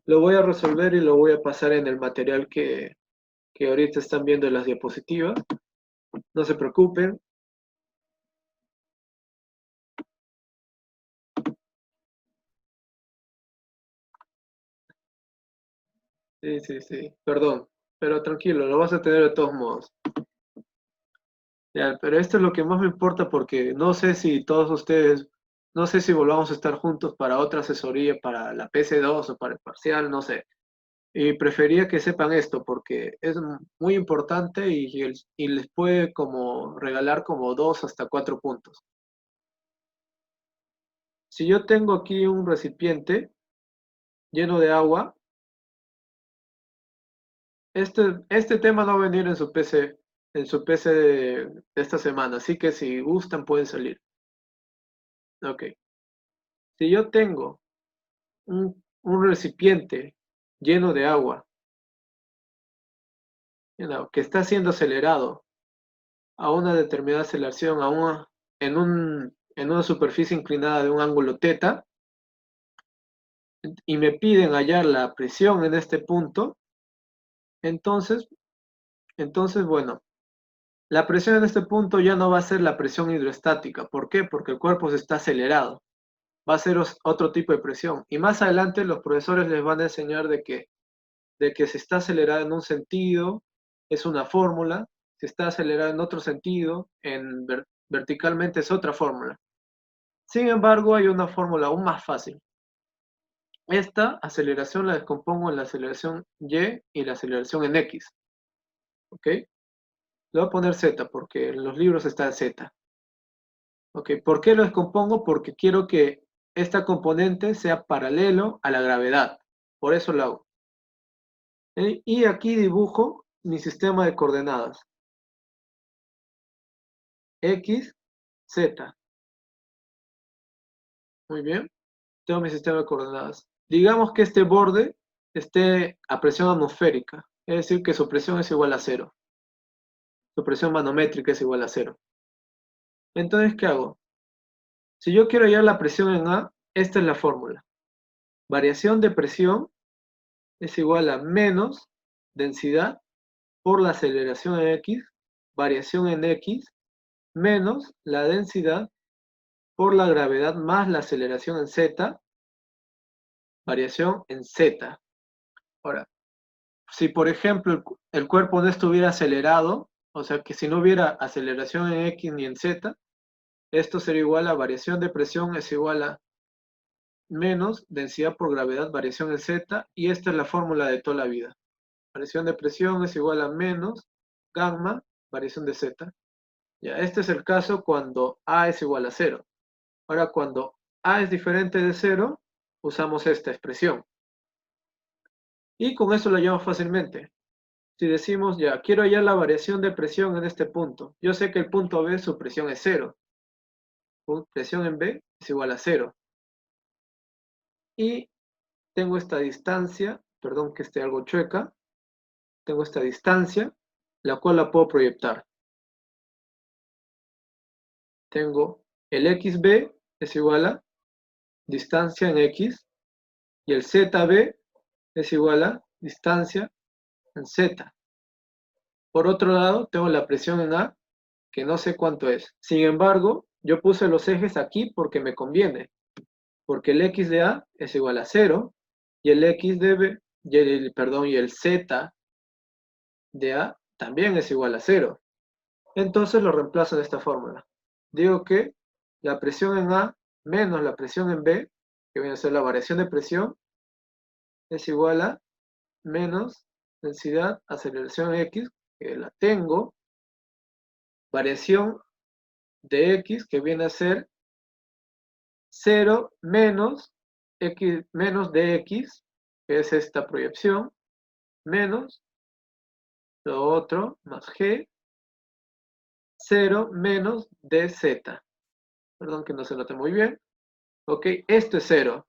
lo voy a resolver y lo voy a pasar en el material que ahorita están viendo en las diapositivas. No se preocupen. Sí, sí, sí. Perdón. Pero tranquilo, lo vas a tener de todos modos. Ya, pero esto es lo que más me importa porque no sé si todos ustedes, no sé si volvamos a estar juntos para otra asesoría, para la PC2 o para el parcial, no sé. Y prefería que sepan esto porque es muy importante y les puede como regalar como 2 hasta 4 puntos. Si yo tengo aquí un recipiente lleno de agua, este tema no va a venir en su PC de esta semana, así que si gustan pueden salir. Ok. Si yo tengo un recipiente lleno de agua, que está siendo acelerado a una determinada aceleración, en una superficie inclinada de un ángulo θ, y me piden hallar la presión en este punto, entonces, bueno, la presión en este punto ya no va a ser la presión hidroestática. ¿Por qué? Porque el cuerpo se está acelerado. Va a ser otro tipo de presión. Y más adelante los profesores les van a enseñar de que se está acelerado en un sentido, es una fórmula, se está acelerado en otro sentido, verticalmente es otra fórmula. Sin embargo, hay una fórmula aún más fácil. Esta aceleración la descompongo en la aceleración y la aceleración en x. ¿Ok? Le voy a poner z porque en los libros está z. ¿Ok? ¿Por qué lo descompongo? Porque quiero que esta componente sea paralelo a la gravedad. Por eso lo hago. Y aquí dibujo mi sistema de coordenadas. X, Z. Muy bien. Tengo mi sistema de coordenadas. Digamos que este borde esté a presión atmosférica. Es decir, que su presión es igual a 0. Su presión manométrica es igual a 0. Entonces, ¿qué hago? Si yo quiero hallar la presión en A, esta es la fórmula. Variación de presión es igual a menos densidad por la aceleración en X, variación en X, menos la densidad por la gravedad más la aceleración en Z, variación en Z. Ahora, si por ejemplo el cuerpo no estuviera acelerado, o sea que si no hubiera aceleración en X ni en Z, esto sería igual a variación de presión es igual a menos densidad por gravedad, variación en Z, y esta es la fórmula de toda la vida. Variación de presión es igual a menos gamma, variación de Z. Ya, este es el caso cuando A es igual a 0. Ahora, cuando A es diferente de 0, usamos esta expresión. Y con eso lo hallamos fácilmente. Si decimos, ya, quiero hallar la variación de presión en este punto. Yo sé que el punto B, su presión es 0. Presión en B es igual a 0. Y tengo esta distancia, perdón que esté algo chueca, tengo esta distancia, la cual la puedo proyectar. Tengo el XB es igual a distancia en X y el ZB es igual a distancia en Z. Por otro lado, tengo la presión en A, que no sé cuánto es. Sin embargo, yo puse los ejes aquí porque me conviene, porque el X de A es igual a 0 y el X de B, y el Z de A también es igual a 0. Entonces lo reemplazo en esta fórmula. Digo que la presión en A menos la presión en B, que viene a ser la variación de presión, es igual a menos densidad, aceleración X, que la tengo, variación de X, que viene a ser 0 menos X menos dx, que es esta proyección, menos lo otro, más G, 0 menos dz. Perdón que no se note muy bien. Ok, esto es 0.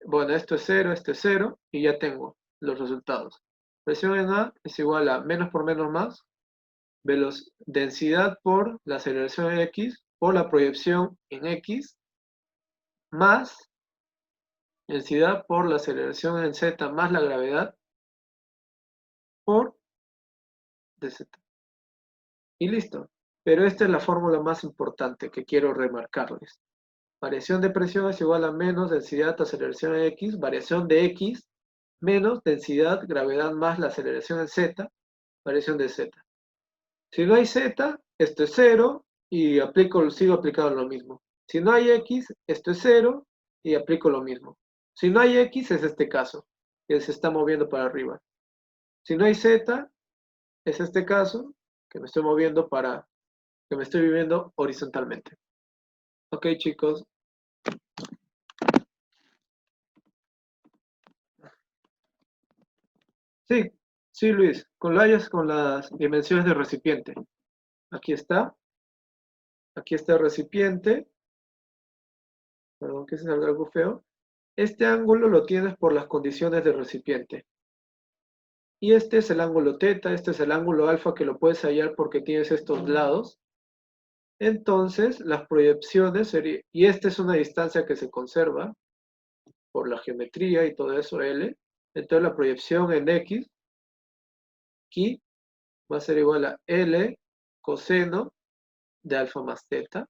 Bueno, esto es 0, y ya tengo los resultados. Presión en A es igual a menos por menos más, densidad por la aceleración en X, por la proyección en X, más densidad por la aceleración en Z más la gravedad por dz. Y listo. Pero esta es la fórmula más importante que quiero remarcarles. Variación de presión es igual a menos densidad aceleración en X, variación de X, menos densidad, gravedad más la aceleración en Z, variación de Z. Si no hay Z, esto es 0 y sigo aplicando lo mismo. Si no hay X, esto es 0 y aplico lo mismo. Si no hay X, es este caso. que se está moviendo para arriba. Si no hay Z, es este caso, que me estoy moviendo que me estoy viviendo horizontalmente. Ok, chicos. Sí, sí, Luis, con las dimensiones del recipiente. Aquí está el recipiente. Perdón que se salga algo feo. Este ángulo lo tienes por las condiciones del recipiente. Y este es el ángulo teta, este es el ángulo alfa que lo puedes hallar porque tienes estos lados. Entonces, las proyecciones serían, y esta es una distancia que se conserva por la geometría y todo eso, L. Entonces, la proyección en X, aquí, va a ser igual a L coseno de alfa más teta.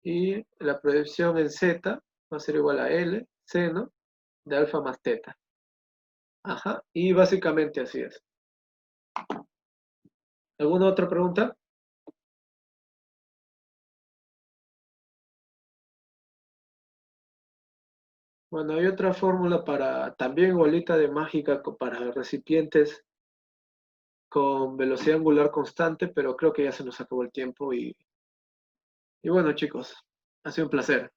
Y la proyección en Z va a ser igual a L seno de alfa más teta. Ajá, y básicamente así es. ¿Alguna otra pregunta? Bueno, hay otra fórmula para, también igualita de mágica, para recipientes con velocidad angular constante, pero creo que ya se nos acabó el tiempo y bueno, chicos, ha sido un placer.